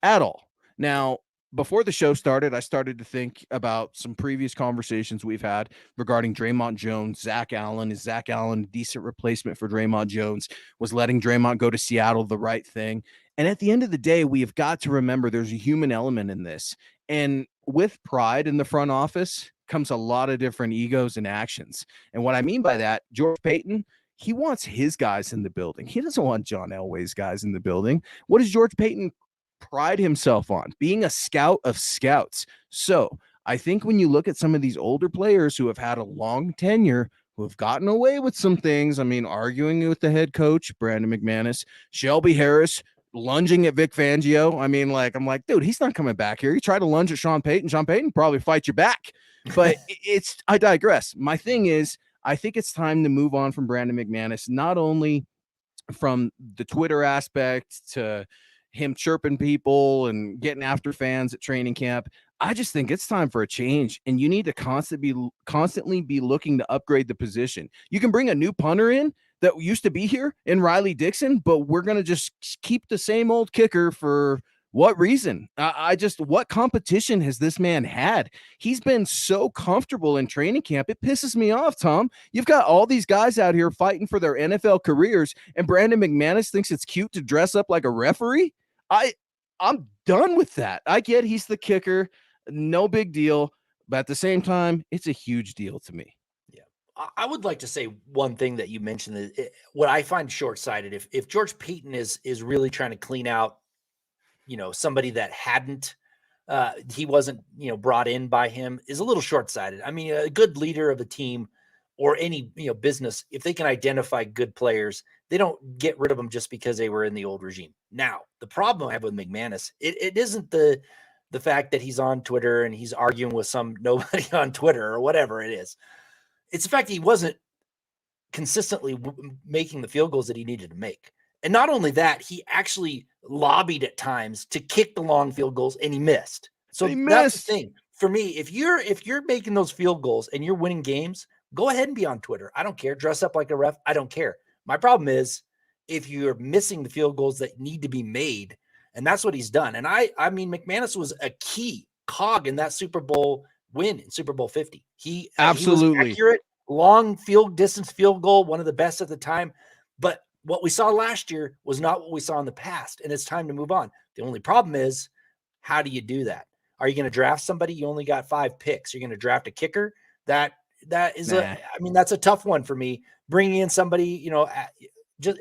at all. Now, before the show started, I started to think about some previous conversations we've had regarding Draymond Jones, Zach Allen. Is Zach Allen a decent replacement for Draymond Jones? Was letting Draymond go to Seattle the right thing? And at the end of the day, we have got to remember there's a human element in this. And with pride in the front office comes a lot of different egos and actions. And what I mean by that, George Payton, he wants his guys in the building. He doesn't want John Elway's guys in the building. What does George Payton pride himself on? Being a scout of scouts. So I think when you look at some of these older players who have had a long tenure, who have gotten away with some things, I mean, arguing with the head coach, Brandon McManus, Shelby Harris, lunging at Vic Fangio. I mean, I'm like, dude, he's not coming back here. You try to lunge at Sean Payton. Sean Payton probably fight you back. But I digress. My thing is, I think it's time to move on from Brandon McManus, not only from the Twitter aspect to him chirping people and getting after fans at training camp. I just think it's time for a change, and you need to constantly be looking to upgrade the position. You can bring a new punter in that used to be here in Riley Dixon, but we're going to just keep the same old kicker for What reason? What competition has this man had? He's been so comfortable in training camp. It pisses me off, Tom. You've got all these guys out here fighting for their NFL careers, and Brandon McManus thinks it's cute to dress up like a referee. I'm done with that. I get he's the kicker, no big deal, but at the same time, it's a huge deal to me. Yeah. I would like to say one thing that you mentioned that what I find short-sighted, if George Payton is really trying to clean out, somebody that he wasn't, brought in by him, is a little short-sighted. I mean, a good leader of a team or any, business, if they can identify good players, they don't get rid of them just because they were in the old regime. Now, the problem I have with McManus, it isn't the fact that he's on Twitter and he's arguing with some nobody on Twitter or whatever it is. It's the fact that he wasn't consistently making the field goals that he needed to make. And not only that, he actually lobbied at times to kick the long field goals, and he missed. So that's the thing. For me, if you're making those field goals and you're winning games, go ahead and be on Twitter. I don't care. Dress up like a ref. I don't care. My problem is if you're missing the field goals that need to be made, and that's what he's done. And I mean, McManus was a key cog in that Super Bowl win in Super Bowl 50. He absolutely was accurate, long distance field goal, one of the best at the time. But what we saw last year was not what we saw in the past, and it's time to move on. The only problem is, how do you do that? Are you going to draft somebody? You only got 5 picks. You're going to draft a kicker? That is that's a tough one for me. Bringing in somebody,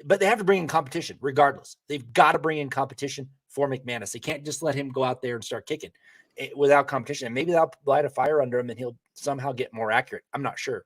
but they have to bring in competition regardless. They've got to bring in competition for McManus. They can't just let him go out there and start kicking without competition. And maybe that'll light a fire under him and he'll somehow get more accurate. I'm not sure.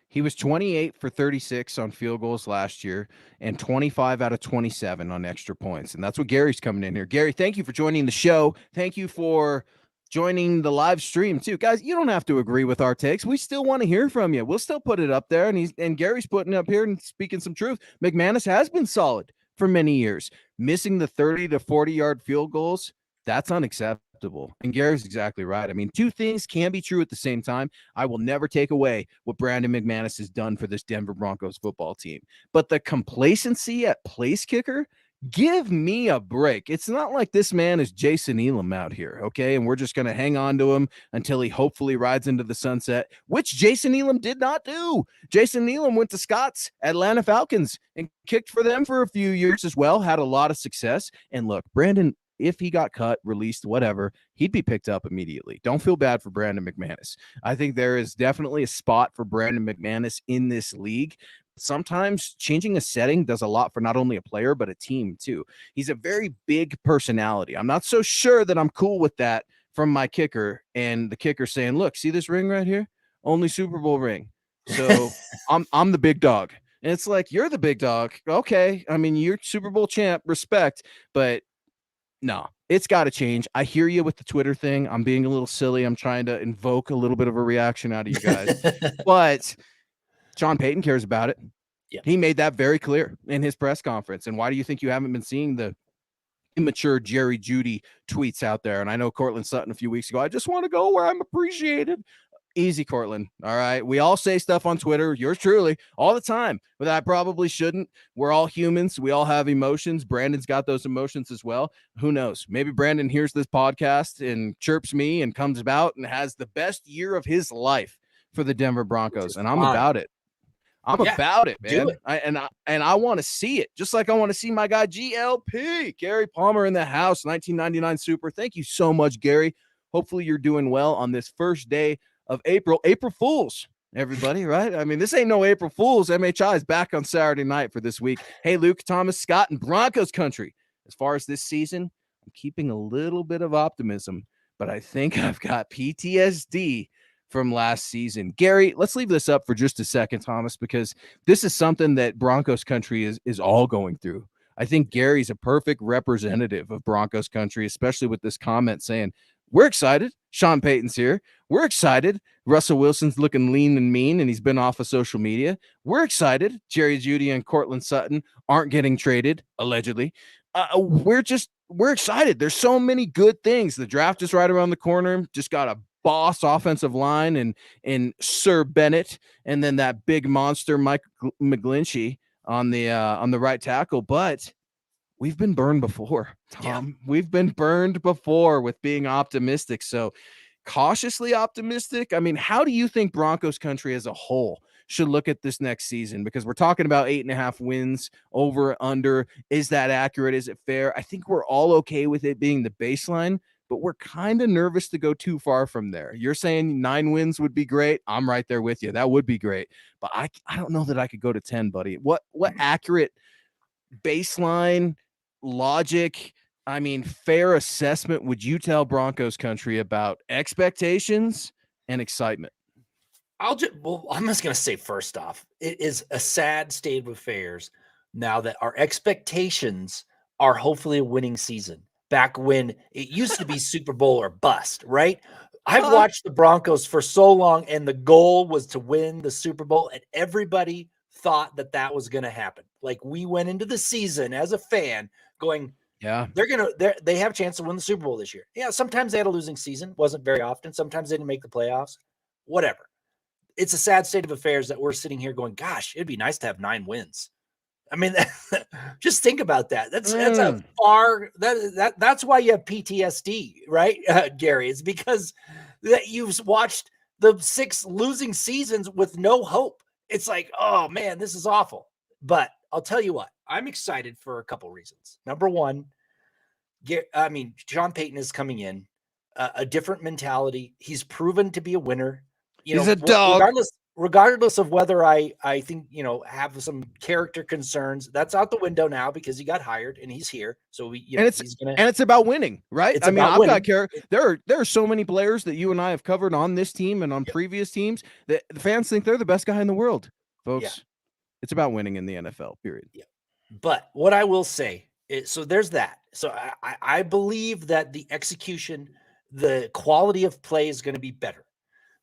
He was 28 for 36 on field goals last year and 25 out of 27 on extra points. And that's what Gary's coming in here. Gary, thank you for joining the show. Thank you for joining the live stream too. Guys, you don't have to agree with our takes. We still want to hear from you. We'll still put it up there. And Gary's putting it up here and speaking some truth. McManus has been solid for many years. Missing the 30 to 40-yard field goals, that's unacceptable. And Gary's exactly right. I mean, 2 things can be true at the same time. I will never take away what Brandon McManus has done for this Denver Broncos football team. But the complacency at place kicker, give me a break. It's not like this man is Jason Elam out here, okay? And we're just going to hang on to him until he hopefully rides into the sunset, which Jason Elam did not do. Jason Elam went to Scott's Atlanta Falcons and kicked for them for a few years as well, had a lot of success. And look, Brandon, if he got cut, released, whatever, he'd be picked up immediately. Don't feel bad for Brandon McManus. I think there is definitely a spot for Brandon McManus in this league. Sometimes changing a setting does a lot for not only a player, but a team too. He's a very big personality. I'm not so sure that I'm cool with that from my kicker, and the kicker saying, look, see this ring right here? Only Super Bowl ring. So I'm the big dog. And it's like, you're the big dog. Okay. I mean, you're Super Bowl champ, respect, but no, it's got to change. I hear you with the Twitter thing. I'm being a little silly. I'm trying to invoke a little bit of a reaction out of you guys. But Sean Payton cares about it. Yeah. He made that very clear in his press conference. And why do you think you haven't been seeing the immature Jerry Jeudy tweets out there? And I know Cortland Sutton a few weeks ago, I just want to go where I'm appreciated. Easy, Cortland. All right. We all say stuff on Twitter, yours truly, all the time, but I probably shouldn't. We're all humans. We all have emotions. Brandon's got those emotions as well. Who knows? Maybe Brandon hears this podcast and chirps me and comes about and has the best year of his life for the Denver Broncos. And I'm about it. I'm about it, man. I want to see it, just like I want to see my guy GLP, Gary Palmer, in the house, 1999 Super. Thank you so much, Gary. Hopefully you're doing well on this first day of April Fools, everybody, right? I mean, this ain't no April Fools. MHI is back on Saturday night for this week. Hey, Luke, Thomas, Scott, and Broncos country. As far as this season, I'm keeping a little bit of optimism, but I think I've got PTSD from last season. Gary, let's leave this up for just a second, Thomas, because this is something that Broncos country is all going through. I think Gary's a perfect representative of Broncos country, especially with this comment saying, we're excited. Sean Payton's here. We're excited. Russell Wilson's looking lean and mean, and he's been off of social media. We're excited. Jerry Jeudy and Cortland Sutton aren't getting traded, allegedly. We're excited. There's so many good things. The draft is right around the corner. Just got a boss offensive line and Sir Bennett, and then that big monster Mike McGlinchey on the right tackle. But we've been burned before, Tom. Yeah. We've been burned before with being optimistic. So cautiously optimistic. I mean, how do you think Broncos country as a whole should look at this next season? Because we're talking about 8.5 wins, over, under. Is that accurate? Is it fair? I think we're all okay with it being the baseline, but we're kind of nervous to go too far from there. You're saying 9 wins would be great. I'm right there with you. That would be great. But I don't know that I could go to 10, buddy. What accurate baseline logic, I mean, fair assessment would you tell Broncos country about expectations and excitement? I'm just going to say first off, it is a sad state of affairs now that our expectations are hopefully a winning season. Back when it used to be Super Bowl or bust, right? I've watched the Broncos for so long, and the goal was to win the Super Bowl, and everybody thought that that was going to happen. Like, we went into the season as a fan going, Yeah. they have a chance to win the Super Bowl this year. Yeah, sometimes they had a losing season, wasn't very often. Sometimes they didn't make the playoffs. Whatever. It's a sad state of affairs that we're sitting here going, gosh, it'd be nice to have 9 wins. I mean, just think about that. That's a far that's why you have PTSD, right, Gary? It's because that you've watched the 6 losing seasons with no hope. It's like, oh man, this is awful. But I'll tell you what, I'm excited for a couple reasons. Number one, Sean Payton is coming in, a different mentality. He's proven to be a winner. He's a dog. Regardless of whether I think, have some character concerns, that's out the window now because he got hired and he's here. So it's about winning, right? I mean, I've got care. There are so many players that you and I have covered on this team and on previous teams that the fans think they're the best guy in the world, folks. Yeah. It's about winning in the NFL, period. Yeah. But what I will say is, so there's that. So I believe that the execution, the quality of play is going to be better.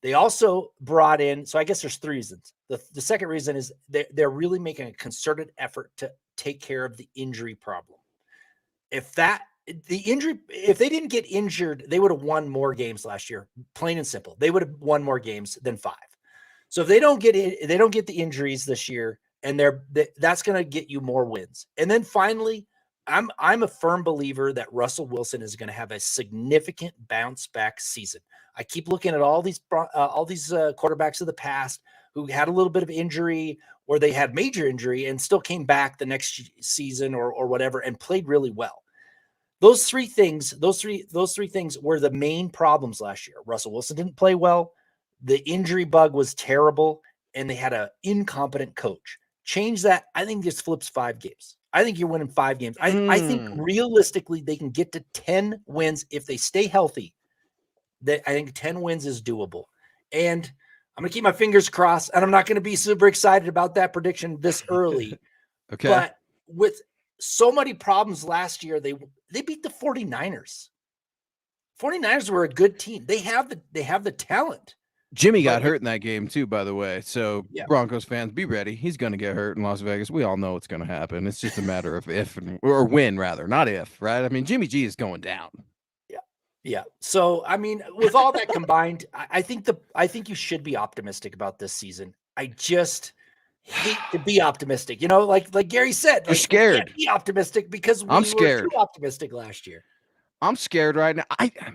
They also brought in, so I guess there's 3 reasons. The second reason is they're really making a concerted effort to take care of the injury problem. If they didn't get injured, they would have won more games last year. Plain and simple. They would have won more games than 5. So if they don't get the injuries this year, and that's going to get you more wins. And then finally, I'm a firm believer that Russell Wilson is going to have a significant bounce back season. I keep looking at all these quarterbacks of the past who had a little bit of injury or they had major injury and still came back the next season or whatever and played really well. Those three things were the main problems last year. Russell Wilson didn't play well. The injury bug was terrible, and they had an incompetent coach. Change that. I think this flips 5 games. I think you're winning 5 games. I think realistically they can get to 10 wins if they stay healthy. I think 10 wins is doable. And I'm going to keep my fingers crossed, and I'm not going to be super excited about that prediction this early. Okay. But with so many problems last year, they beat the 49ers. 49ers were a good team. They have the talent. Jimmy got hurt in that game too, by the way. So Broncos fans, be ready. He's going to get hurt in Las Vegas. We all know it's going to happen. It's just a matter of if or when, rather, not if, right? I mean, Jimmy G is going down. Yeah. So, I mean, with all that combined, I think you should be optimistic about this season. I just hate to be optimistic. Like Gary said, you're scared. You can't be optimistic because I'm scared. Were too optimistic last year. I'm scared right now.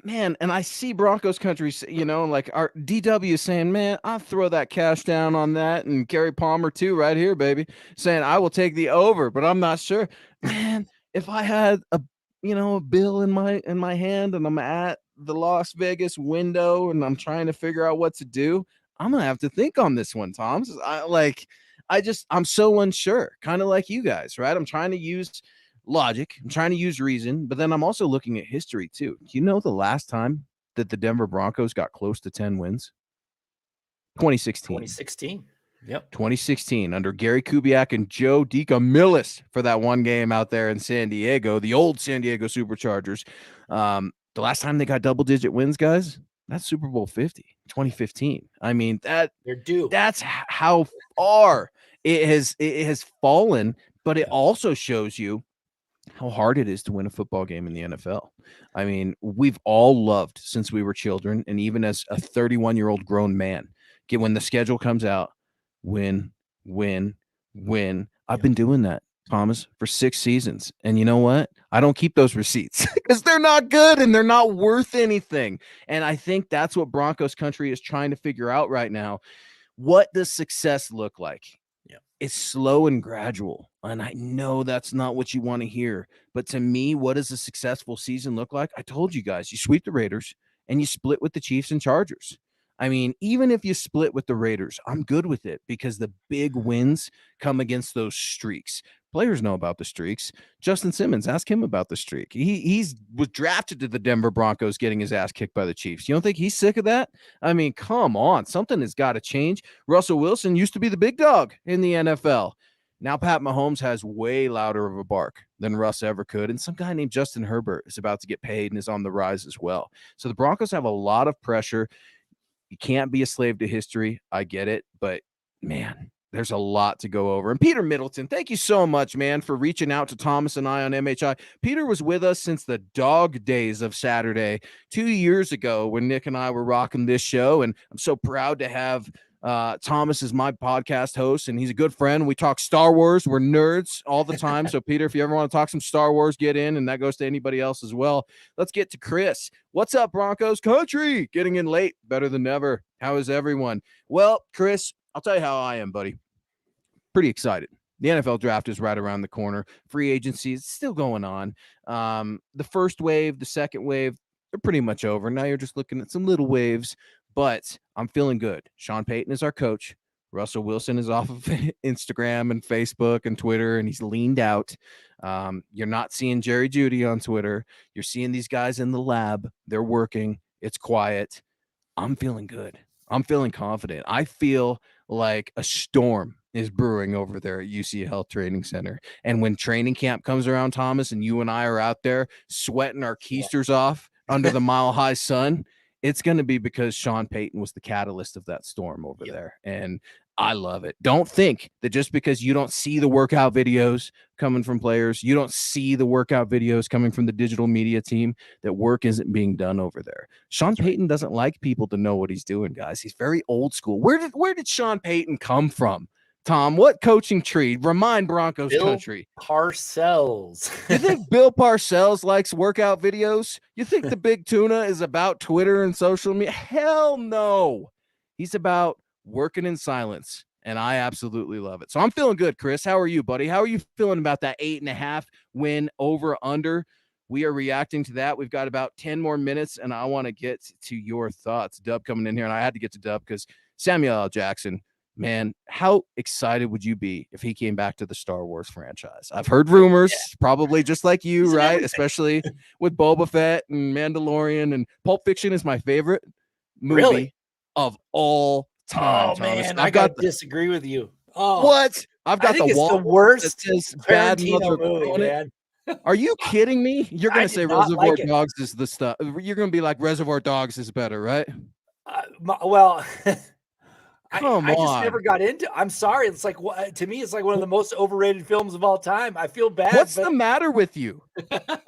And I see Broncos country, like our DW saying, man, I'll throw that cash down on that. And Gary Palmer too, right here, baby, saying I will take the over, but I'm not sure. Man, if I had a bill in my hand and I'm at the Las Vegas window and I'm trying to figure out what to do, I'm going to have to think on this one, Tom. I'm so unsure, kind of like you guys, right? I'm trying to use logic. I'm trying to use reason, but then I'm also looking at history too. Do you know the last time that the Denver Broncos got close to 10 wins? 2016. Yep. 2016 under Gary Kubiak and Joe DeCamillis for that one game out there in San Diego, the old San Diego Superchargers. The last time they got double-digit wins, guys, that's Super Bowl 50, 2015. I mean, they're due. That's how far it has fallen, but it also shows you how hard it is to win a football game in the NFL. I mean, we've all loved since we were children, and even as a 31-year-old grown man, when the schedule comes out, win. I've been doing that Thomas, for 6 seasons. And you know what? I don't keep those receipts because they're not good and they're not worth anything. And I think that's what Broncos country is trying to figure out right now. What does success look like? Yeah. It's slow and gradual. And I know that's not what you want to hear. But to me, what does a successful season look like? I told you guys, you sweep the Raiders and you split with the Chiefs and Chargers. I mean, even if you split with the Raiders, I'm good with it because the big wins come against those streaks. Players know about the streaks. Justin Simmons, ask him about the streak. He's was drafted to the Denver Broncos getting his ass kicked by the Chiefs. You don't think he's sick of that? I mean, come on. Something has got to change. Russell Wilson used to be the big dog in the NFL. Now Pat Mahomes has way louder of a bark than Russ ever could. And some guy named Justin Herbert is about to get paid and is on the rise as well. So the Broncos have a lot of pressure. You can't be a slave to history. I get it. But, man, there's a lot to go over. And Peter Middleton, thank you so much, man, for reaching out to Thomas and I on MHI. Peter was with us since the dog days of Saturday 2 years ago when Nick and I were rocking this show. And I'm so proud to have Thomas is my podcast host, and he's a good friend. We talk Star Wars. We're nerds all the time. So, Peter, if you ever want to talk some Star Wars, get in, and that goes to anybody else as well. Let's get to Chris. What's up, Broncos country? Getting in late, better than ever. How is everyone? Well, Chris, I'll tell you how I am, buddy. Pretty excited. The NFL draft is right around the corner. Free agency is still going on. The first wave, the second wave, they're pretty much over. Now you're just looking at some little waves, but I'm feeling good. Sean Payton is our coach. Russell Wilson is off of Instagram and Facebook and Twitter, and he's leaned out. You're not seeing Jerry Jeudy on Twitter. You're seeing these guys in the lab. They're working. It's quiet. I'm feeling good. I'm feeling confident. I feel like a storm is brewing over there at UC Health Training Center. And when training camp comes around, Thomas, and you and I are out there sweating our keisters off under the mile-high sun, it's going to be because Sean Payton was the catalyst of that storm over there. And I love it. Don't think that just because you don't see the workout videos coming from players, you don't see the workout videos coming from the digital media team, that work isn't being done over there. Sean Payton doesn't like people to know what he's doing, guys. He's very old school. Where did Sean Payton come from? Tom, what coaching tree? Remind Broncos Bill country. Parcells. You think Bill Parcells likes workout videos? You think the Big Tuna is about Twitter and social media? Hell no. He's about working in silence, and I absolutely love it. So I'm feeling good, Chris. How are you, buddy? How are you feeling about that 8.5 win over under? We are reacting to that. We've got about 10 more minutes, and I want to get to your thoughts. Dub coming in here, and I had to get to Dub because Samuel L. Jackson, man, how excited would you be if he came back to the Star Wars franchise? I've heard rumors, probably just like you, right? Especially with Boba Fett and Mandalorian, and Pulp Fiction is my favorite movie of all time. Oh, Thomas. man, I got to disagree with you. Oh, what? I've got the wall the worst that says bad mother movie, man. Are you kidding me? You're going to say Reservoir like Dogs is the stuff. You're going to be like Reservoir Dogs is better, right? Well, Come I just on. never got into. I'm sorry. It's like, to me, it's like one of the most overrated films of all time. I feel bad. What's the matter with you?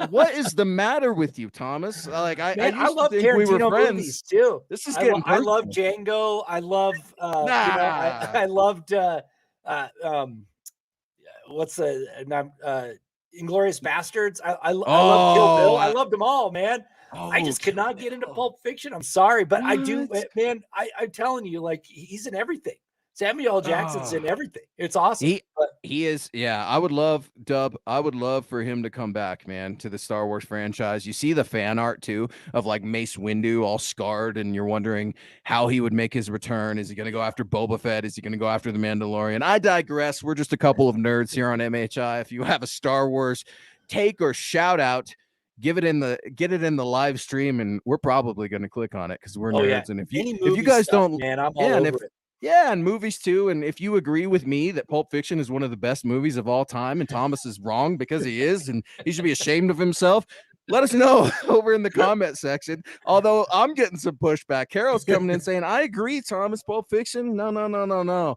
What is the matter with you, Thomas? Like I love to think Tarantino we were friends movies too. This is getting. I love Django. I love. I loved. What's the Inglourious Bastards? I love Kill Bill. I loved them all, man. I just could not get into Pulp Fiction. I'm sorry, but I do, man. I'm telling you, like, he's in everything. Samuel L. Jackson's in everything. It's awesome. He is. Yeah, I would love, Dub. I would love for him to come back, man, to the Star Wars franchise. You see the fan art too of like Mace Windu all scarred, and you're wondering how he would make his return. Is he going to go after Boba Fett? Is he going to go after the Mandalorian? I digress. We're just a couple of nerds here on MHI. If you have a Star Wars take or shout out, get it in the live stream, and we're probably going to click on it because we're nerds. And if you guys don't, man, I'm all over it. Yeah, and movies too. And if you agree with me that Pulp Fiction is one of the best movies of all time, and Thomas is wrong because he is, and he should be ashamed of himself, let us know over in the comment section. Although I'm getting some pushback. Carol's coming in saying, I agree, Thomas, Pulp Fiction. No.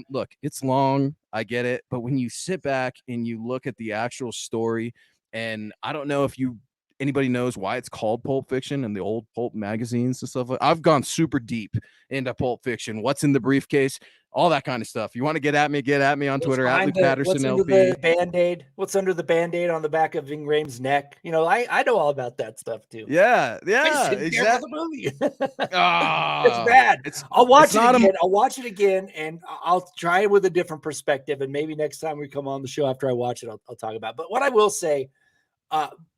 Look, it's long. I get it. But when you sit back and you look at the actual story, and I don't know if you anybody knows why it's called Pulp Fiction and the old pulp magazines and stuff. I've gone super deep into Pulp Fiction. What's in the briefcase? All that kind of stuff. You want to get at me on Twitter at Luke Patterson What's under LP. the Band-Aid? What's under the Band-Aid on the back of Ving Rhames' neck? I know all about that stuff too. Yeah, exactly. The movie. It's bad. I'll watch it again. I'll watch it again, and I'll try it with a different perspective. And maybe next time we come on the show after I watch it, I'll talk about it. But what I will say,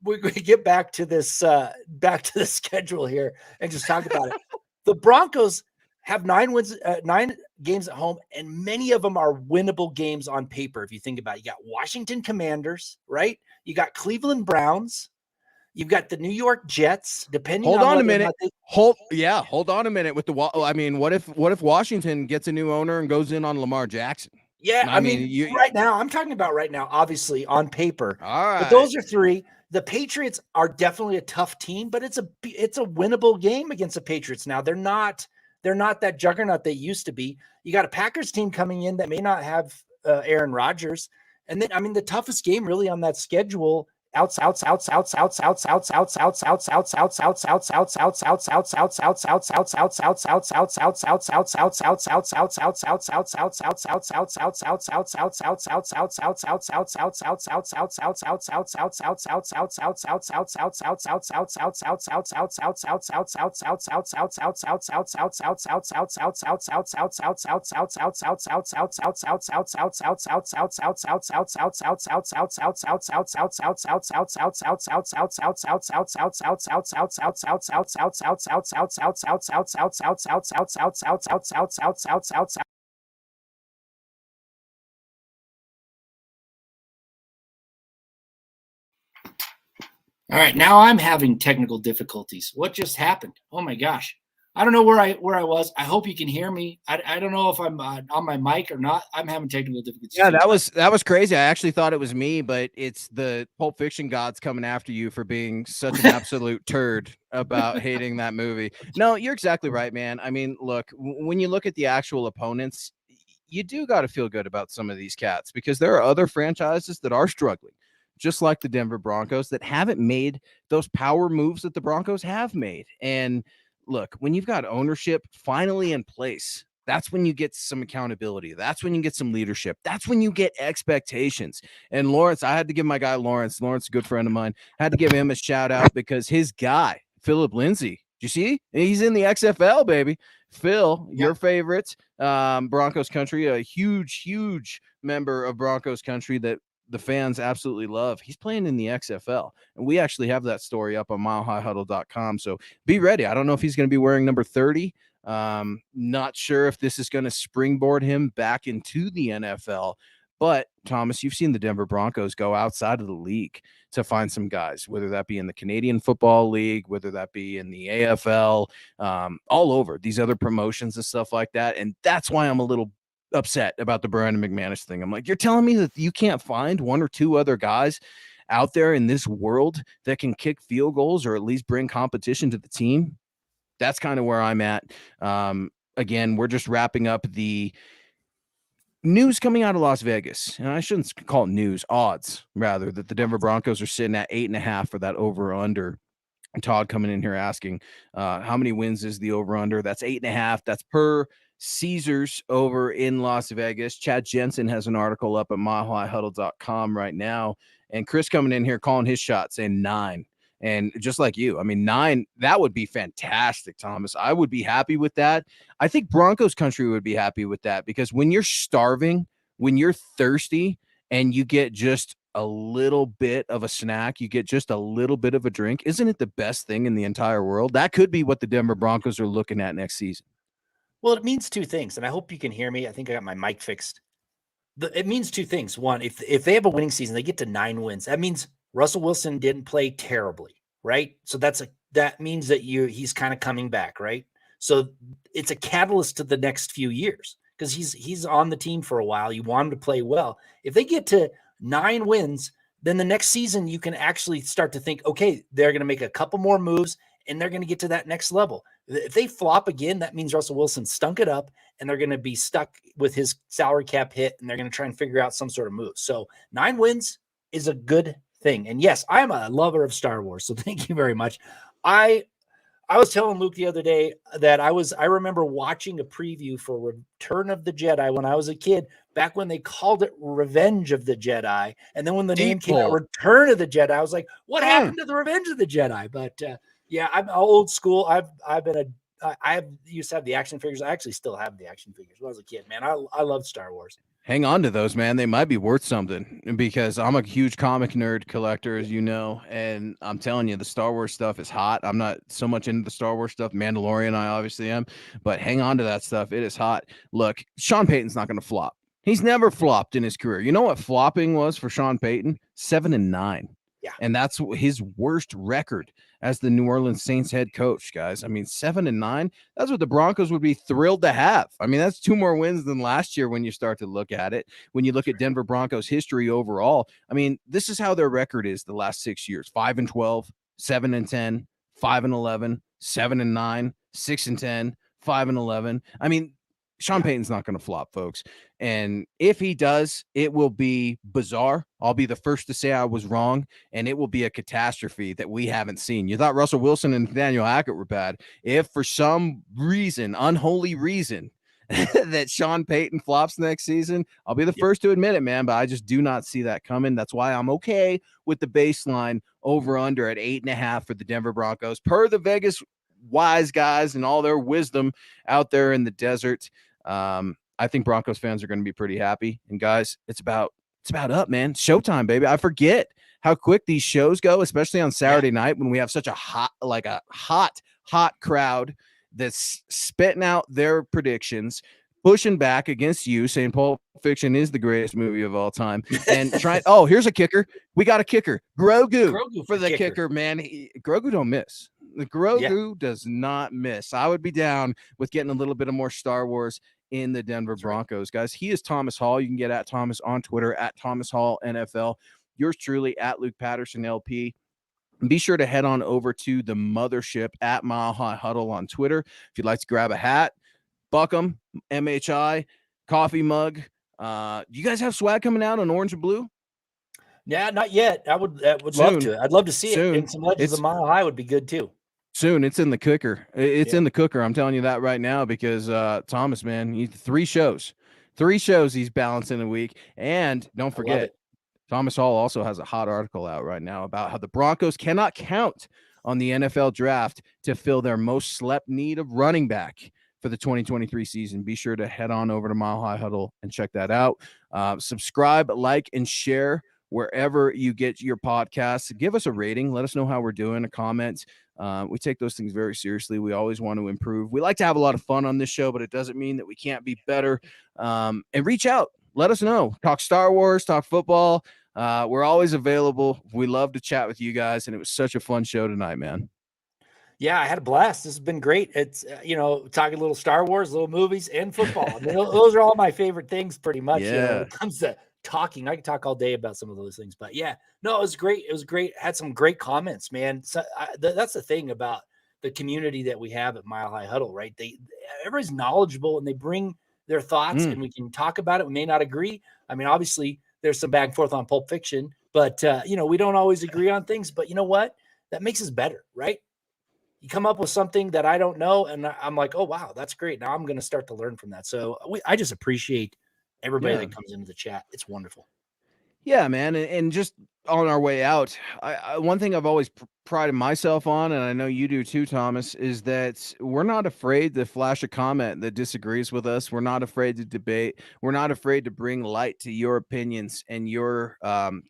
we're going to get back to this, back to the schedule here and just talk about it. The Broncos have 9 wins, 9 games at home, and many of them are winnable games on paper. If you think about it, you got Washington Commanders, right? You got Cleveland Browns. You've got the New York Jets. Depending hold on a minute. Hold on a minute with the. I mean, what if Washington gets a new owner and goes in on Lamar Jackson? Yeah, I mean, right now, I'm talking about right now, obviously on paper. All right, but those are 3. The Patriots are definitely a tough team, but it's a winnable game against the Patriots now. They're not that juggernaut they used to be. You got a Packers team coming in that may not have Aaron Rodgers. And then, I mean, the toughest game really on that schedule All right, now I'm having technical difficulties. What just happened? Oh my gosh. I don't know where I was. I hope you can hear me. I don't know if I'm on my mic or not. I'm having technical difficulties. Yeah, that was crazy. I actually thought it was me, but it's the Pulp Fiction gods coming after you for being such an absolute turd about hating that movie. No, you're exactly right, man. I mean, look, when you look at the actual opponents, you do got to feel good about some of these cats because there are other franchises that are struggling, just like the Denver Broncos, that haven't made those power moves that the Broncos have made. And look, when you've got ownership finally in place, that's when you get some accountability. That's when you get some leadership. That's when you get expectations. And Lawrence, I had to give my guy Lawrence, a good friend of mine, had to give him a shout out because his guy, Philip Lindsay, you see, he's in the XFL, baby. Phil, your favorite, Broncos country, a huge member of Broncos country that the fans absolutely love. He's playing in the XFL, and we actually have that story up on milehighhuddle.com. So be ready. I don't know if he's going to be wearing number 30. Not sure if this is going to springboard him back into the NFL. But Thomas, you've seen the Denver Broncos go outside of the league to find some guys, whether that be in the Canadian Football League, whether that be in the AFL, all over these other promotions and stuff like that. And that's why I'm a little upset about the Brandon McManus thing. I'm like, you're telling me that you can't find 1 or 2 other guys out there in this world that can kick field goals or at least bring competition to the team? That's kind of where I'm at. Again, we're just wrapping up the news coming out of Las Vegas. And I shouldn't call it news, odds rather, that the Denver Broncos are sitting at 8.5 for that over under. And Todd coming in here asking how many wins is the over under? That's 8.5. That's per Caesars over in Las Vegas. Chad Jensen has an article up at milehighhuddle.com right now. And Chris coming in here calling his shot saying 9. And just like you, I mean, 9, that would be fantastic, Thomas. I would be happy with that. I think Broncos country would be happy with that because when you're starving, when you're thirsty, and you get just a little bit of a snack, you get just a little bit of a drink, isn't it the best thing in the entire world? That could be what the Denver Broncos are looking at next season. Well, it means 2 things, and I hope you can hear me. I think I got my mic fixed. It means 2 things. One, if they have a winning season, they get to 9 wins. That means Russell Wilson didn't play terribly, right? So that means that he's kind of coming back, right? So it's a catalyst to the next few years because he's on the team for a while. You want him to play well. If they get to 9 wins, then the next season you can actually start to think, okay, they're going to make a couple more moves and they're going to get to that next level. If they flop again, that means Russell Wilson stunk it up and they're going to be stuck with his salary cap hit and they're going to try and figure out some sort of move. So 9 wins is a good thing. And yes, I'm a lover of Star Wars, so thank you very much. I was telling Luke the other day that I remember watching a preview for Return of the Jedi when I was a kid, back when they called it Revenge of the Jedi. And then when the name came out, Return of the Jedi, I was like, what happened to the Revenge of the Jedi? But yeah, I'm old school. I used to have the action figures. I actually still have the action figures when I was a kid, man. I love Star Wars. Hang on to those, man. They might be worth something because I'm a huge comic nerd collector, as you know. And I'm telling you, the Star Wars stuff is hot. I'm not so much into the Star Wars stuff. Mandalorian, I obviously am, but hang on to that stuff. It is hot. Look, Sean Payton's not going to flop. He's never flopped in his career. You know what flopping was for Sean Payton? 7-9. Yeah. And that's his worst record as the New Orleans Saints head coach, guys. I mean, 7-9, that's what the Broncos would be thrilled to have. I mean, that's 2 more wins than last year when you start to look at it. When you look at Denver Broncos history overall, I mean, this is how their record is the last 6 years: 5-12, 7-10, 5-11, 7-9, 6-10, 5-11. I mean, Sean Payton's not going to flop, folks. And if he does, it will be bizarre. I'll be the first to say I was wrong, and it will be a catastrophe that we haven't seen. You thought Russell Wilson and Nathaniel Hackett were bad. If for some reason, unholy reason, that Sean Payton flops next season, I'll be the first to admit it, man, but I just do not see that coming. That's why I'm okay with the baseline over under at 8.5 for the Denver Broncos, per the Vegas wise guys and all their wisdom out there in the desert. I think Broncos fans are going to be pretty happy. And guys, it's about up, man. Showtime, baby. I forget how quick these shows go, especially on Saturday night when we have such a hot crowd that's spitting out their predictions, pushing back against you, saying Pulp Fiction is the greatest movie of all time, and trying. Oh, here's a kicker. We got a kicker. Grogu for the kicker, man. Grogu don't miss. The Grogu does not miss. I would be down with getting a little bit of more Star Wars in the Denver Broncos, guys. He is Thomas Hall. You can get at Thomas on Twitter, at Thomas Hall NFL. Yours truly, at Luke Patterson LP. And be sure to head on over to the mothership at Mile High Huddle on Twitter if you'd like to grab a hat, Buckham, MHI, coffee mug. You guys have swag coming out on orange and blue? Yeah, not yet. I would love to. I'd love to see it. And some Legends of Mile High would be good too. Soon. It's in the cooker. It's in the cooker. I'm telling you that right now because Thomas, man, he 3 shows he's balancing a week. And don't forget, Thomas Hall also has a hot article out right now about how the Broncos cannot count on the NFL draft to fill their most slept need of running back for the 2023 season. Be sure to head on over to Mile High Huddle and check that out. Subscribe, like, and share wherever you get your podcasts. Give us a rating. Let us know how we're doing, a comment. We take those things very seriously. We always want to improve. We like to have a lot of fun on this show, but it doesn't mean that we can't be better. And reach out. Let us know. Talk Star Wars, talk football. We're always available. We love to chat with you guys, and it was such a fun show tonight, man. Yeah, I had a blast. This has been great. It's, talking a little Star Wars, little movies, and football. I mean, those are all my favorite things pretty much. Yeah. When it comes to talking, I can talk all day about some of those things. But yeah, no, it was great. It was great. Had some great comments, man. So that's the thing about the community that we have at Mile High Huddle, right? Everybody's knowledgeable and they bring their thoughts and we can talk about it. We may not agree. I mean, obviously, there's some back and forth on Pulp Fiction, but, we don't always agree on things. But you know what? That makes us better, right? You come up with something that I don't know, and I'm like, oh, wow, that's great. Now I'm going to start to learn from that. So I just appreciate everybody that comes into the chat. It's wonderful. Yeah, man. And just on our way out, one thing I've always prided myself on, and I know you do too, Thomas, is that we're not afraid to flash a comment that disagrees with us. We're not afraid to debate. We're not afraid to bring light to your opinions and your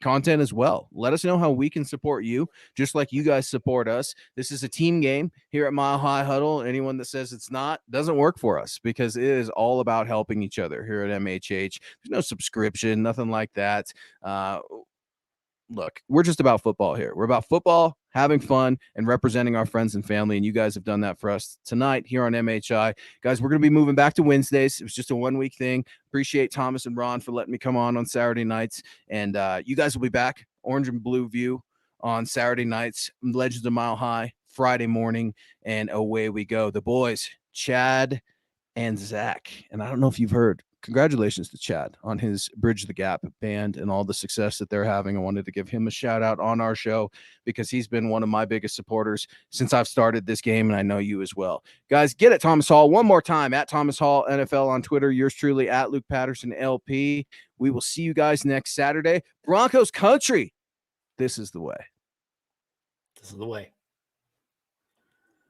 content as well. Let us know how we can support you, just like you guys support us. This is a team game here at Mile High Huddle. Anyone that says it's not doesn't work for us, because it is all about helping each other here at MHH. There's no subscription, nothing like that. Look, we're just about football here. We're about football, having fun, and representing our friends and family. And you guys have done that for us tonight here on MHI. Guys, we're going to be moving back to Wednesdays. It was just a 1-week thing. Appreciate Thomas and Ron for letting me come on Saturday nights. And you guys will be back, Orange and Blue View, on Saturday nights, Legends of Mile High, Friday morning, and away we go. The boys, Chad and Zach. And I don't know if you've heard, congratulations to Chad on his Bridge the Gap band and all the success that they're having. I wanted to give him a shout out on our show because he's been one of my biggest supporters since I've started this game, and I know you as well. Guys, get at Thomas Hall one more time, at Thomas Hall NFL on Twitter. Yours truly, at Luke Patterson LP. We will see you guys next Saturday. Broncos country. This is the way. This is the way.